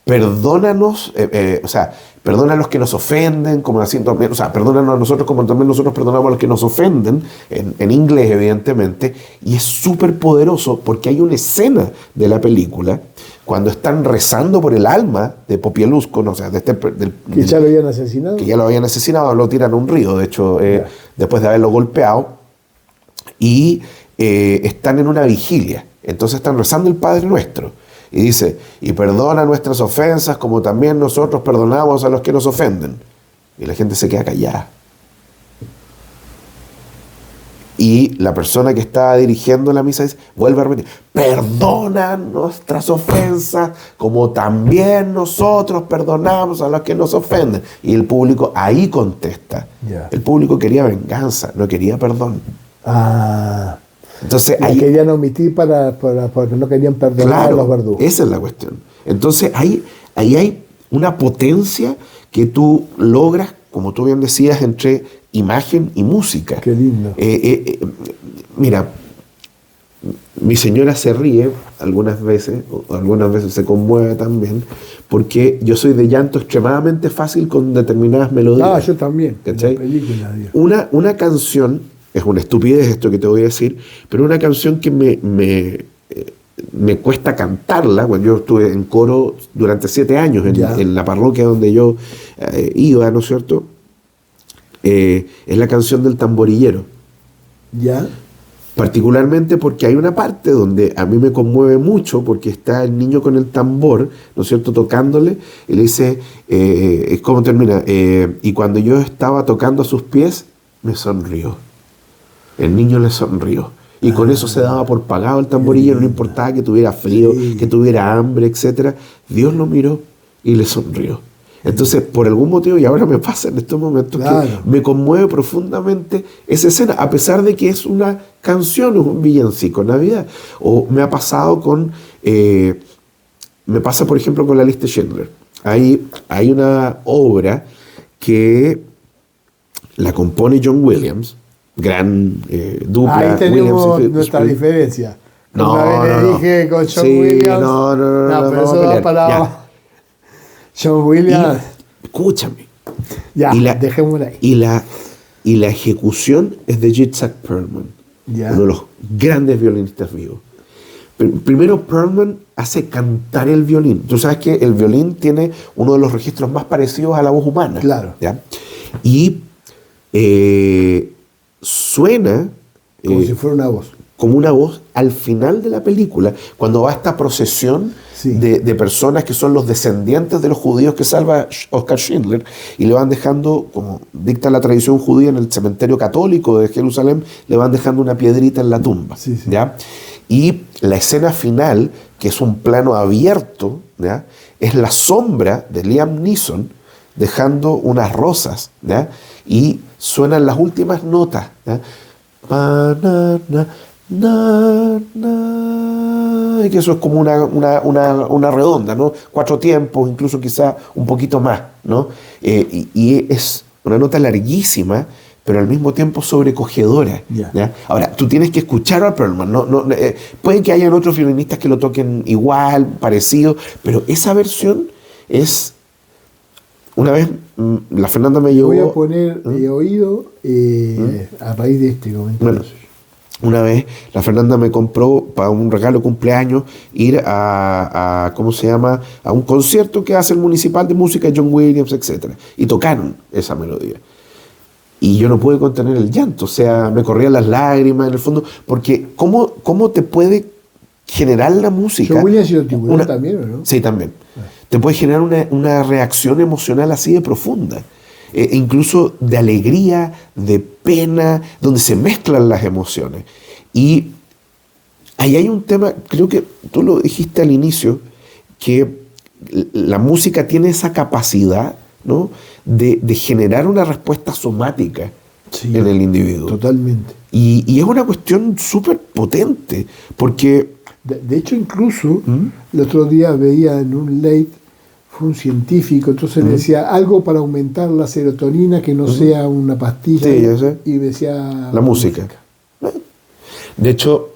perdónanos, o sea, perdona a los que nos ofenden, como así también, o sea, perdónanos a nosotros como también nosotros perdonamos a los que nos ofenden, en inglés, evidentemente, y es súper poderoso porque hay una escena de la película cuando están rezando por el alma de Popieluszko, ¿no? O sea, que ya lo habían asesinado. Que ya lo habían asesinado, lo tiran a un río, de hecho, después de haberlo golpeado, y están en una vigilia. Entonces están rezando el Padre Nuestro. Y dice, y perdona nuestras ofensas como también nosotros perdonamos a los que nos ofenden. Y la gente se queda callada. Y la persona que estaba dirigiendo la misa dice, vuelve a repetir, perdona nuestras ofensas como también nosotros perdonamos a los que nos ofenden. Y el público ahí contesta. El público quería venganza, no quería perdón. Entonces ahí querían omitir porque no querían perdonar a los verdugos. Esa es la cuestión. Entonces ahí hay una potencia que tú logras, como tú bien decías, entre imagen y música. Qué lindo. Mira, mi señora se ríe algunas veces se conmueve también, porque yo soy de llanto extremadamente fácil con determinadas melodías. Yo también. ¿Cachai? Película, una canción, es una estupidez esto que te voy a decir, pero una canción que me cuesta cantarla. Bueno, yo estuve en coro durante 7 años en la parroquia donde yo iba, ¿no es cierto? Es la canción del tamborillero. Particularmente porque hay una parte donde a mí me conmueve mucho, porque está el niño con el tambor, ¿no es cierto?, tocándole, y le dice, ¿cómo termina? Y cuando yo estaba tocando a sus pies, me sonrió. El niño le sonrió. Y con eso se daba por pagado el tamborillero, no importaba que tuviera frío, que tuviera hambre, etc. Dios lo miró y le sonrió. Entonces, por algún motivo, y ahora me pasa en estos momentos, que me conmueve profundamente esa escena, a pesar de que es una canción, es un villancico, Navidad. O me ha pasado me pasa, por ejemplo, con la lista Schindler. Hay una obra que la compone John Williams, gran dupla. Ahí tenemos Williams nuestra diferencia. No, dije con John Williams. No, pero eso va para John Williams. Escúchame. Dejémosla ahí. Y la ejecución es de Yitzhak Perlman, uno de los grandes violinistas vivos. Primero, Perlman hace cantar el violín. Tú sabes que el violín tiene uno de los registros más parecidos a la voz humana. Claro. ¿Ya? Y suena como si fuera una voz. Como una voz al final de la película, cuando va esta procesión de personas que son los descendientes de los judíos que salva Oskar Schindler, y le van dejando, como dicta la tradición judía, en el cementerio católico de Jerusalén, le van dejando una piedrita en la tumba. ¿Ya? Y la escena final, que es un plano abierto, ¿ya? Es la sombra de Liam Neeson dejando unas rosas, ¿ya? Y suenan las últimas notas, ¿ya? Pa, na, na, na, na, y que eso es como una redonda, ¿no? 4 tiempos, incluso quizá un poquito más, ¿no? Y es una nota larguísima, pero al mismo tiempo sobrecogedora. Yeah. ¿Ya? Ahora, tú tienes que escuchar a Perlman. Pueden que hayan otros violinistas que lo toquen igual, parecido, pero esa versión es... Una vez la Fernanda me llevó... Voy a poner oído a raíz de este comentario. Bueno, una vez la Fernanda me compró para un regalo de cumpleaños ir a ¿cómo se llama? A un concierto que hace el Municipal de Música, John Williams, etc. Y tocaron esa melodía. Y yo no pude contener el llanto, o sea, me corrían las lágrimas en el fondo, porque ¿cómo te puede generar la música? John Williams y el Tiburón también, ¿o no? Sí, también. Te puede generar una reacción emocional así de profunda, incluso de alegría, de pena, donde se mezclan las emociones. Y ahí hay un tema, creo que tú lo dijiste al inicio, que la música tiene esa capacidad, ¿no?, de generar una respuesta somática en el individuo. Totalmente. Y es una cuestión súper potente, porque... De hecho, incluso, el otro día veía en un late, fue un científico, entonces le decía algo para aumentar la serotonina que no sea una pastilla, sí, ya sé. y decía... La música. De hecho...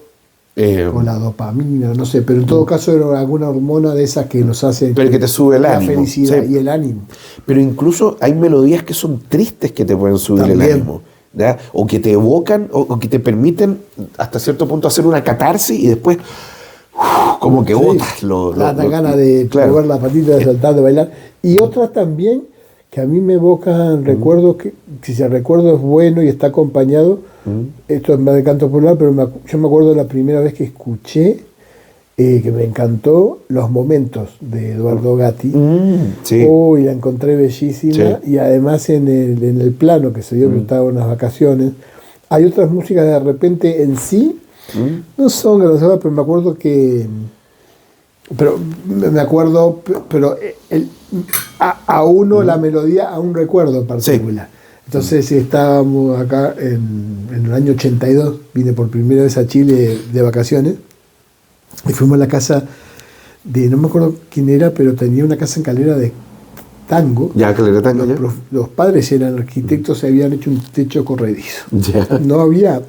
o la dopamina, no sé, pero en todo caso era alguna hormona de esas que nos hace... Pero que te sube el ánimo. La felicidad, Sí. y el ánimo. Pero incluso hay melodías que son tristes que te pueden subir También. el ánimo, ¿ya? O que te evocan, o que te permiten hasta cierto punto hacer una catarsis y después como que botas da ganas de probar la patita, de saltar, de bailar. Y otras también que a mí me evocan recuerdos, que si ese recuerdo es bueno y está acompañado, esto es más de canto popular, pero yo me acuerdo de la primera vez que escuché, que me encantó, Los Momentos de Eduardo Gatti. Sí. Y la encontré bellísima. Sí. Y además en el plano que se dio, que estaba en unas vacaciones, hay otras músicas de repente en sí, no son graciosas, pero me acuerdo que... Pero a uno la melodía, a un recuerdo en particular. Sí. Entonces estábamos acá en el año 82, vine por primera vez a Chile de vacaciones, y fuimos a la casa de, no me acuerdo quién era, pero tenía una casa en Calera de tango. Ya, Calera Tango, ya. Los padres eran arquitectos, se habían hecho un techo corredizo. Ya. No había,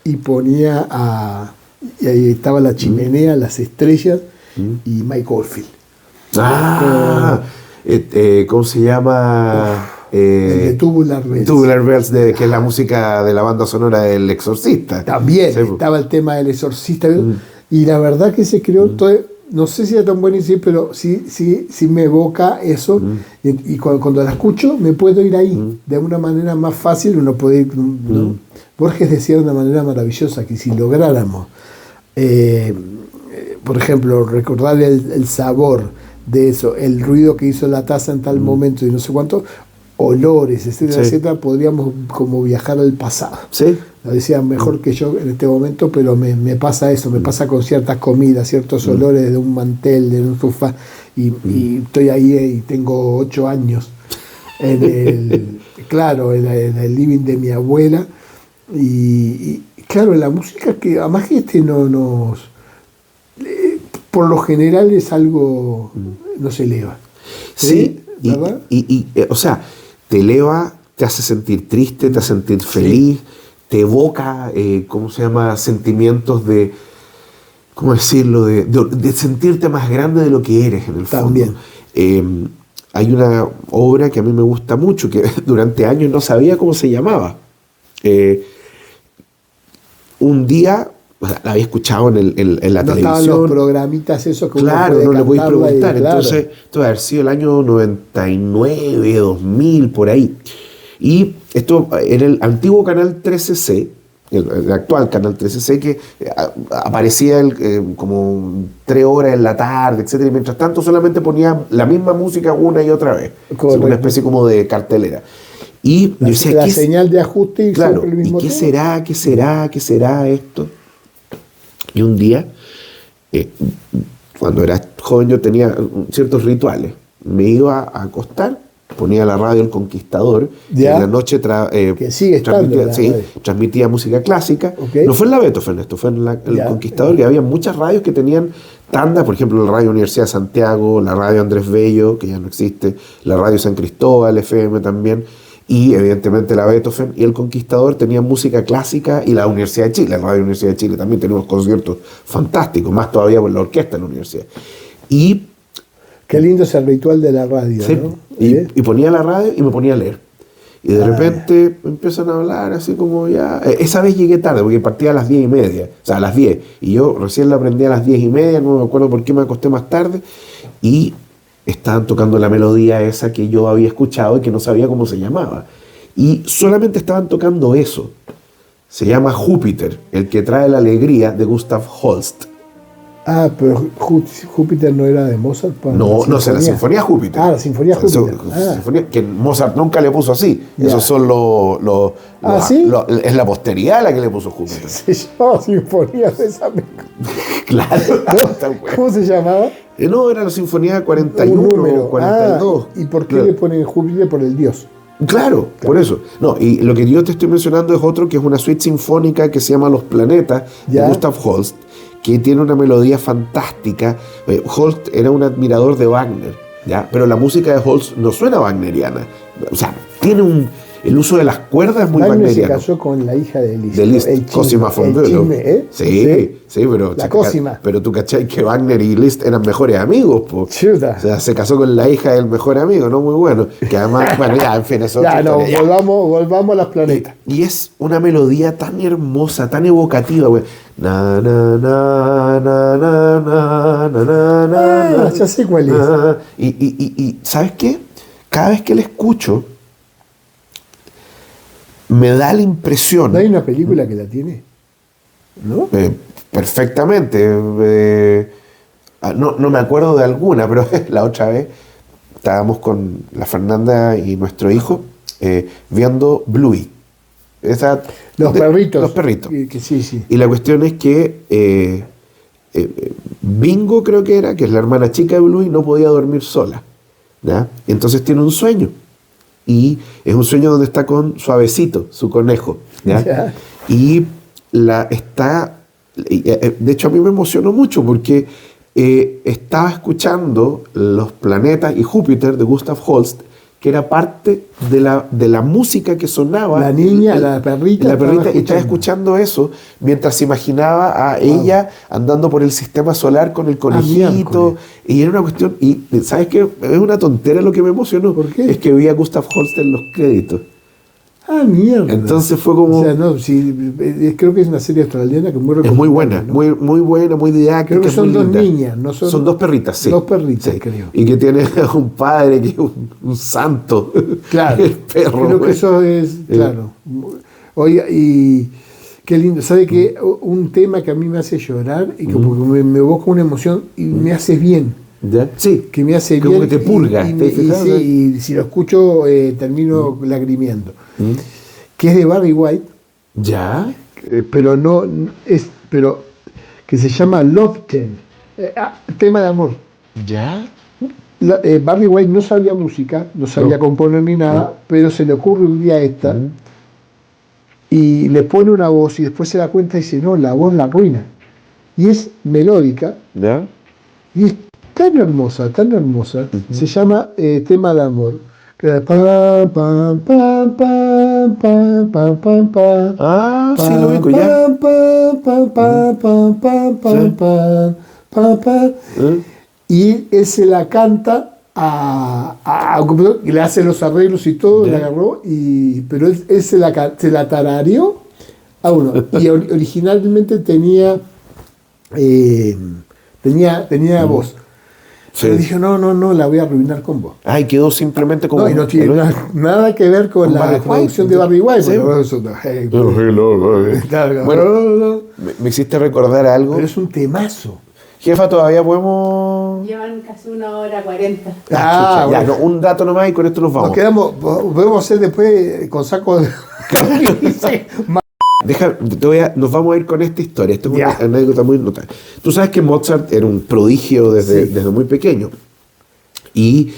y y ahí estaba la chimenea, las estrellas, y Mike Oldfield. ¿Cómo se llama? El de Tubular Bells. Tubular Bells, que es la música de la banda sonora del Exorcista. También sí. Estaba el tema del Exorcista. Y la verdad que se creó todo, no sé si era tan buenísimo, pero sí me evoca eso. Y cuando la escucho me puedo ir ahí. De una manera más fácil uno puede ir. Borges decía de una manera maravillosa que si lográramos, por ejemplo, recordar el sabor de eso, el ruido que hizo la taza en tal momento y no sé cuánto, olores, etcétera, etcétera, podríamos como viajar al pasado. Sí. Lo decía mejor que yo en este momento, pero me pasa eso, me pasa con ciertas comidas, ciertos olores de un mantel, de un sofá, y estoy ahí y tengo 8 años en el living de mi abuela, y claro, la música que además que por lo general es algo, nos eleva. Sí, ¿verdad? O sea, te eleva, te hace sentir triste, te hace sentir feliz, te evoca, ¿cómo se llama?, sentimientos de, ¿cómo decirlo?, de sentirte más grande de lo que eres en el fondo. También. Hay una obra que a mí me gusta mucho, que durante años no sabía cómo se llamaba. Un día, la había escuchado en la televisión. Estaban los programitas esos que claro, no le podéis preguntar. Claro. Entonces, esto debe haber sido el año 99, 2000, por ahí. Y esto en el antiguo canal 13C, el actual canal 13C, que aparecía como 3 horas en la tarde, etcétera, y mientras tanto solamente ponía la misma música una y otra vez. Una especie como de cartelera. Y la, decía, la señal de ajuste y claro, siempre el mismo ¿y qué tema? será? ¿Qué será? ¿Qué será esto? Y un día, cuando era joven, yo tenía ciertos rituales. Me iba a acostar, ponía la radio El Conquistador, y en la noche que sigue estando, transmitía música clásica. Okay. No fue en la Beethoven, esto fue en El Conquistador, que había muchas radios que tenían tandas, por ejemplo, la Radio Universidad de Santiago, la Radio Andrés Bello, que ya no existe, la Radio San Cristóbal, FM también, y evidentemente la Beethoven, y El Conquistador tenía música clásica, y la Universidad de Chile, la Radio Universidad de Chile también tenía unos conciertos fantásticos, más todavía por la orquesta de la universidad. Y qué lindo es el ritual de la radio, sí, ¿no? Y ponía la radio y me ponía a leer. Y de repente empiezan a hablar así como ya... Esa vez llegué tarde porque partía a las 10:30, o sea, a las 10. Y yo recién la aprendí a las 10:30, no me acuerdo por qué me acosté más tarde. Y estaban tocando la melodía esa que yo había escuchado y que no sabía cómo se llamaba. Y solamente estaban tocando eso. Se llama Júpiter, el que trae la alegría, de Gustav Holst. Ah, pero Júpiter no era de Mozart. No, la Sinfonía Júpiter. Ah, la Sinfonía Júpiter. Sinfonía, que Mozart nunca le puso así. Yeah. Esos son ¿sí? Es la posteridad la que le puso Júpiter. Se llamaba Sinfonía de esa. Claro. ¿No? ¿Cómo se llamaba? No, era la Sinfonía 41 o 42. ¿Y por qué le ponen Júpiter? Por el dios. Claro, por eso. No, y lo que yo te estoy mencionando es otro, que es una suite sinfónica que se llama Los Planetas, de Gustav Holst, que tiene una melodía fantástica. Holst era un admirador de Wagner, ¿ya? Pero la música de Holst no suena wagneriana. O sea, tiene el uso de las cuerdas es muy wagneriano. wagneriano. Se casó con la hija de Liszt. De Liszt, Cosima von Bülow. Sí, pero... La Cosima. Pero tú cachai que Wagner y Liszt eran mejores amigos, po. O sea, se casó con la hija del mejor amigo, ¿no? Muy bueno. Que además, bueno, ya, en fin, eso ya, no, volvamos a las planetas. Y es una melodía tan hermosa, tan evocativa, güey. Na, na, na, na, na, na, na, na, ya sé cuál es. Y ¿sabes qué? Cada vez que la escucho, me da la impresión... ¿No hay una película que la tiene? ¿No? Perfectamente. No me acuerdo de alguna, pero la otra vez estábamos con la Fernanda y nuestro hijo viendo Bluey. Los perritos. Los perritos. Sí. Y la cuestión es que Bingo, creo que es la hermana chica de Bluey, no podía dormir sola, ¿ya? Entonces tiene un sueño. Y es un sueño donde está con Suavecito, su conejo, ¿ya? Ya. Y de hecho a mí me emocionó mucho porque estaba escuchando Los Planetas y Júpiter de Gustav Holst, que era parte de la música que sonaba. La niña, la perrita y estaba escuchando eso mientras se imaginaba a ella andando por el sistema solar con el conejito. Y era una cuestión, y ¿sabes qué? Es una tontera lo que me emocionó. ¿Por qué? Es que vi a Gustav Holst en los créditos. Ah, mierda. Entonces fue como... O sea, no, sí, creo que es una serie australiana que es muy recomendable. Es muy buena, ¿no? muy buena, muy didáctica. Creo que son dos niñas, no son... Son dos perritas, sí. Dos perritas, sí. creo. Y que tiene un padre que es un santo. Claro. El perro. Creo que eso es, claro. Oiga, y qué lindo. ¿Sabe qué? Un tema que a mí me hace llorar y que me evoca una emoción y me hace bien. ¿Ya? Sí. Que me hace como bien. Que te purga. Y si lo escucho, termino lagrimiendo. Que es de Barry White. ¿Ya? Pero no es, pero que se llama Love Theme, tema de amor. ¿Ya? Barry White no sabía música, no sabía componer ni nada, pero se le ocurre un día esta y le pone una voz y después se da cuenta y dice, no, la voz la arruina. Y es melódica. ¿Ya? Y es tan hermosa, se llama tema de amor. Pam, pam, pam, pam, pam, pam, pam, pam. Ah, sí, lo ubico ya. Y él se la canta a un computador y le hace los arreglos y todo, la agarró, pero él se la tarareó a uno. Y originalmente tenía voz. Sí. Pero dije, no, la voy a arruinar con vos. Ay, quedó simplemente como... No, y no tiene nada que ver con la producción de Barry White. Sí. Bueno, me hiciste recordar algo. Pero es un temazo. Jefa, todavía podemos... Llevan casi 1:40. Ya, bueno. Un dato nomás y con esto nos vamos. Nos quedamos, podemos hacer después con saco de... nos vamos a ir con esta historia. Esta es una Ya. anécdota muy notable. Tú sabes que Mozart era un prodigio desde muy pequeño. Y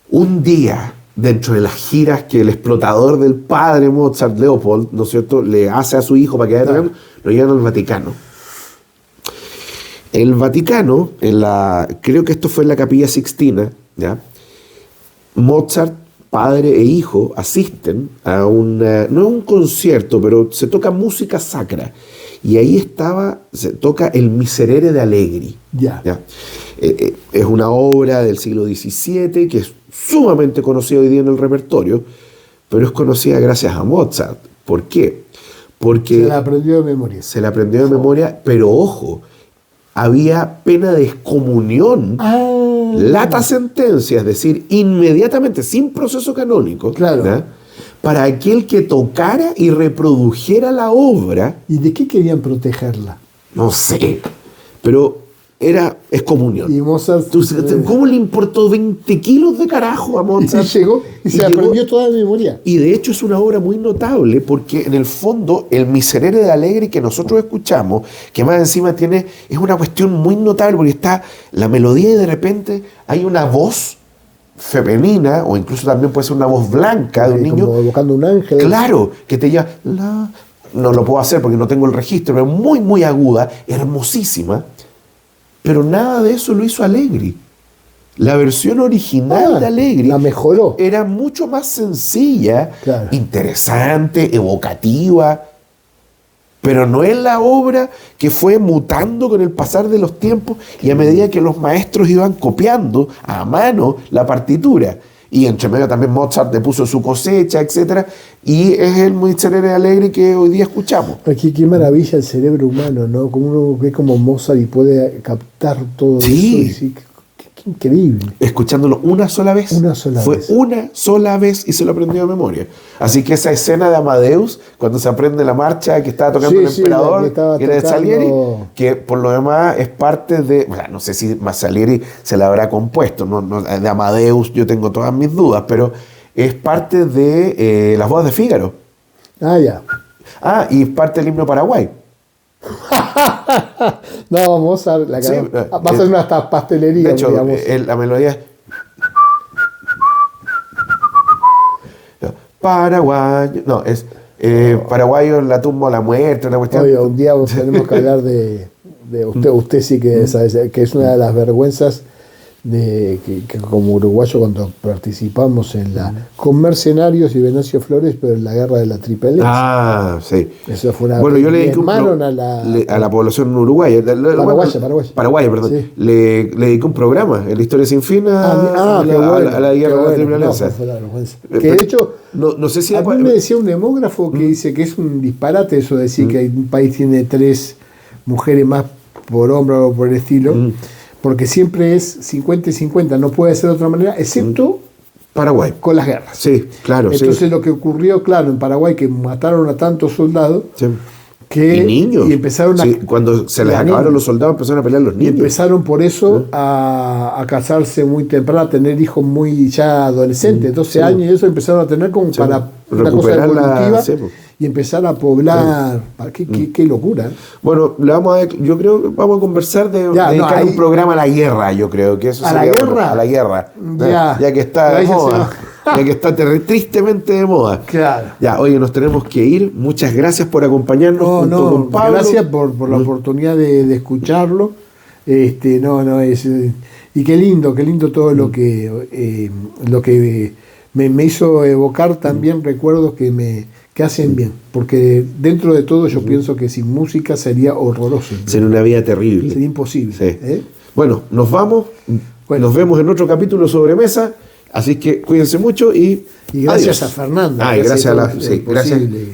un día, dentro de las giras que el explotador del padre Mozart, Leopold, ¿no es cierto?, le hace a su hijo para que vaya tocando, lo llevan al Vaticano. El Vaticano, creo que esto fue en la Capilla Sixtina, ¿ya? Mozart, padre e hijo, asisten a no es un concierto, pero se toca música sacra. Y ahí se toca el Miserere de Allegri. Ya. ¿Ya? Es una obra del siglo XVII que es sumamente conocida hoy día en el repertorio, pero es conocida gracias a Mozart. ¿Por qué? Porque Se la aprendió de memoria. se la aprendió de memoria, pero ojo, había pena de excomunión, lata sentencia, es decir, inmediatamente, sin proceso canónico, Claro. ¿ya?, para aquel que tocara y reprodujera la obra. ¿Y de qué querían protegerla? No sé, pero era excomunión. Y Mozart ¿Cómo le importó 20 kilos de carajo a Mozart? llegó y se aprendió toda de memoria. Y de hecho es una obra muy notable porque en el fondo el Miserere de Allegri que nosotros escuchamos, que más encima es una cuestión muy notable porque está la melodía y de repente hay una voz femenina o incluso también puede ser una voz blanca de un niño. Como evocando un ángel. Claro, que te lleva... No lo puedo hacer porque no tengo el registro, pero muy, muy aguda, hermosísima. Pero nada de eso lo hizo Allegri. La versión original de Allegri la mejoró. era mucho más sencilla, Claro. interesante, evocativa, pero no es la obra que fue mutando con el pasar de los tiempos y a medida que los maestros iban copiando a mano la partitura. Y entre medio también Mozart le puso su cosecha, etc. Y es el Miserere de Allegri que hoy día escuchamos. Qué maravilla el cerebro humano, ¿no? Como uno ve como Mozart y puede captar todo Sí. eso. Y decir, qué increíble. Escuchándolo una sola vez. Una sola Fue vez. una sola vez y se lo aprendió de memoria. Así que esa escena de Amadeus, cuando se aprende la marcha que estaba tocando Sí, el sí, emperador, la que estaba que era de tocando. Salieri, que por lo demás es parte de... O sea, no sé si Salieri se la habrá compuesto, de Amadeus yo tengo todas mis dudas, pero es parte de Las bodas de Fígaro. Ya. Y parte del himno Paraguay. No, Mozart, Sí, va a ser una pastelería. De hecho, digamos. la melodía es... Paraguayo, no, es paraguayo en la tumba a la muerte, una cuestión. Oye, un día tenemos que hablar de usted sí que sabe, que es una de las vergüenzas de que como uruguayo cuando participamos con Mercenarios y Venancio Flores, pero en la guerra de la Triple X. Sí. Eso fue una... Bueno, yo le le dediqué armaron a la población uruguaya. Paraguaya, perdón. Sí. Le dediqué un programa, en la historia sin fin, qué bueno, a la guerra de la qué Triple bueno. Alianza. No, fue la vergüenza. Que de hecho, no sé si a mí me decía un demógrafo que dice que es un disparate eso de decir que un país tiene 3 mujeres más por hombre o por el estilo, porque siempre es 50 y 50, no puede ser de otra manera, excepto Paraguay. con las guerras. Sí, claro. Entonces lo que ocurrió, claro, en Paraguay, que mataron a tantos soldados, Sí. que Y niños. y empezaron a... Sí, cuando se les los acabaron niños. los soldados empezaron a pelear los Y niños. empezaron por eso a casarse muy temprano, a tener hijos muy ya adolescentes, 12 años, y eso empezaron a tener como para una cosa recuperar evolutiva sí, pues. y empezar a poblar. Qué locura. Bueno, yo creo que vamos a conversar de dedicar un programa a la guerra, yo creo que eso ¿A la sería guerra? bueno, a la guerra. Ya. Que está de moda. Ya que está tristemente de moda. Claro. Ya, oye, nos tenemos que ir. Muchas gracias por acompañarnos junto con Pablo. Gracias por la oportunidad de escucharlo. Y qué lindo todo lo que me hizo evocar también recuerdos que hacen bien. Porque dentro de todo yo pienso que sin música sería horroroso. Sería una vida terrible. Sería imposible. Sí. Bueno, nos vamos. Nos vemos en otro capítulo sobre mesa. Así que cuídense mucho y gracias adiós. a Fernanda.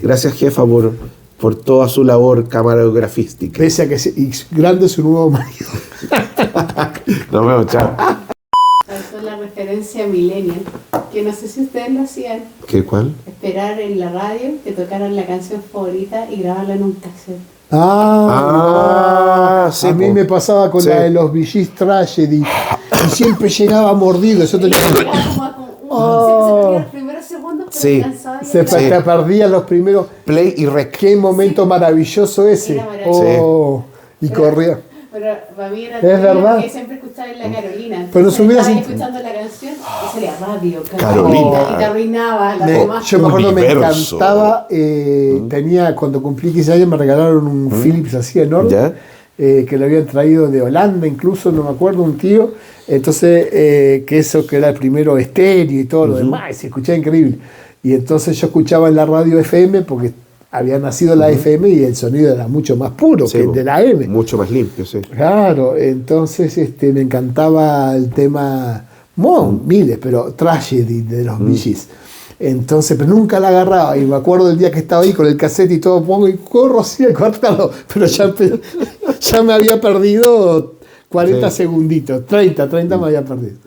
Gracias jefa por toda su labor camarografística. Pese a que grande su nuevo marido. Nos vemos, chao. Faltó la referencia millennial, que no sé si ustedes lo hacían. ¿Qué cuál? Esperar en la radio que tocaran la canción favorita y grabarla en un cassette. Sí, a mí me pasaba con la de los VG's Tragedy y siempre llegaba mordido. Eso tenía... Se perdía los primeros segundos Sí. Te perdías los primeros. Play y rec. Qué momento maravilloso ese. Era maravilloso. Y corría. Pero para mí era Es verdad. porque siempre escuchaba en la Carolina. Pero nos hubieras estabas escuchando la canción y salía radio, Carolina. y te arruinaba la demás. Yo me acuerdo, me Universo. encantaba. Cuando cumplí 15 años, me regalaron un Philips así enorme. ¿Ya? Que lo habían traído de Holanda, incluso, no me acuerdo, un tío. Entonces, que era el primero estéreo y todo lo demás, y se escuchaba increíble. Y entonces yo escuchaba en la radio FM porque había nacido la FM y el sonido era mucho más puro Sí, que el de la M. Mucho más limpio, sí. Claro, entonces me encantaba el tema, miles, pero Tragedy de los Bee Gees. Entonces, pero nunca la agarraba. Y me acuerdo del día que estaba ahí con el cassette y todo, pongo y corro así al cuarto, pero ya me había perdido 40 segunditos, 30 me había perdido.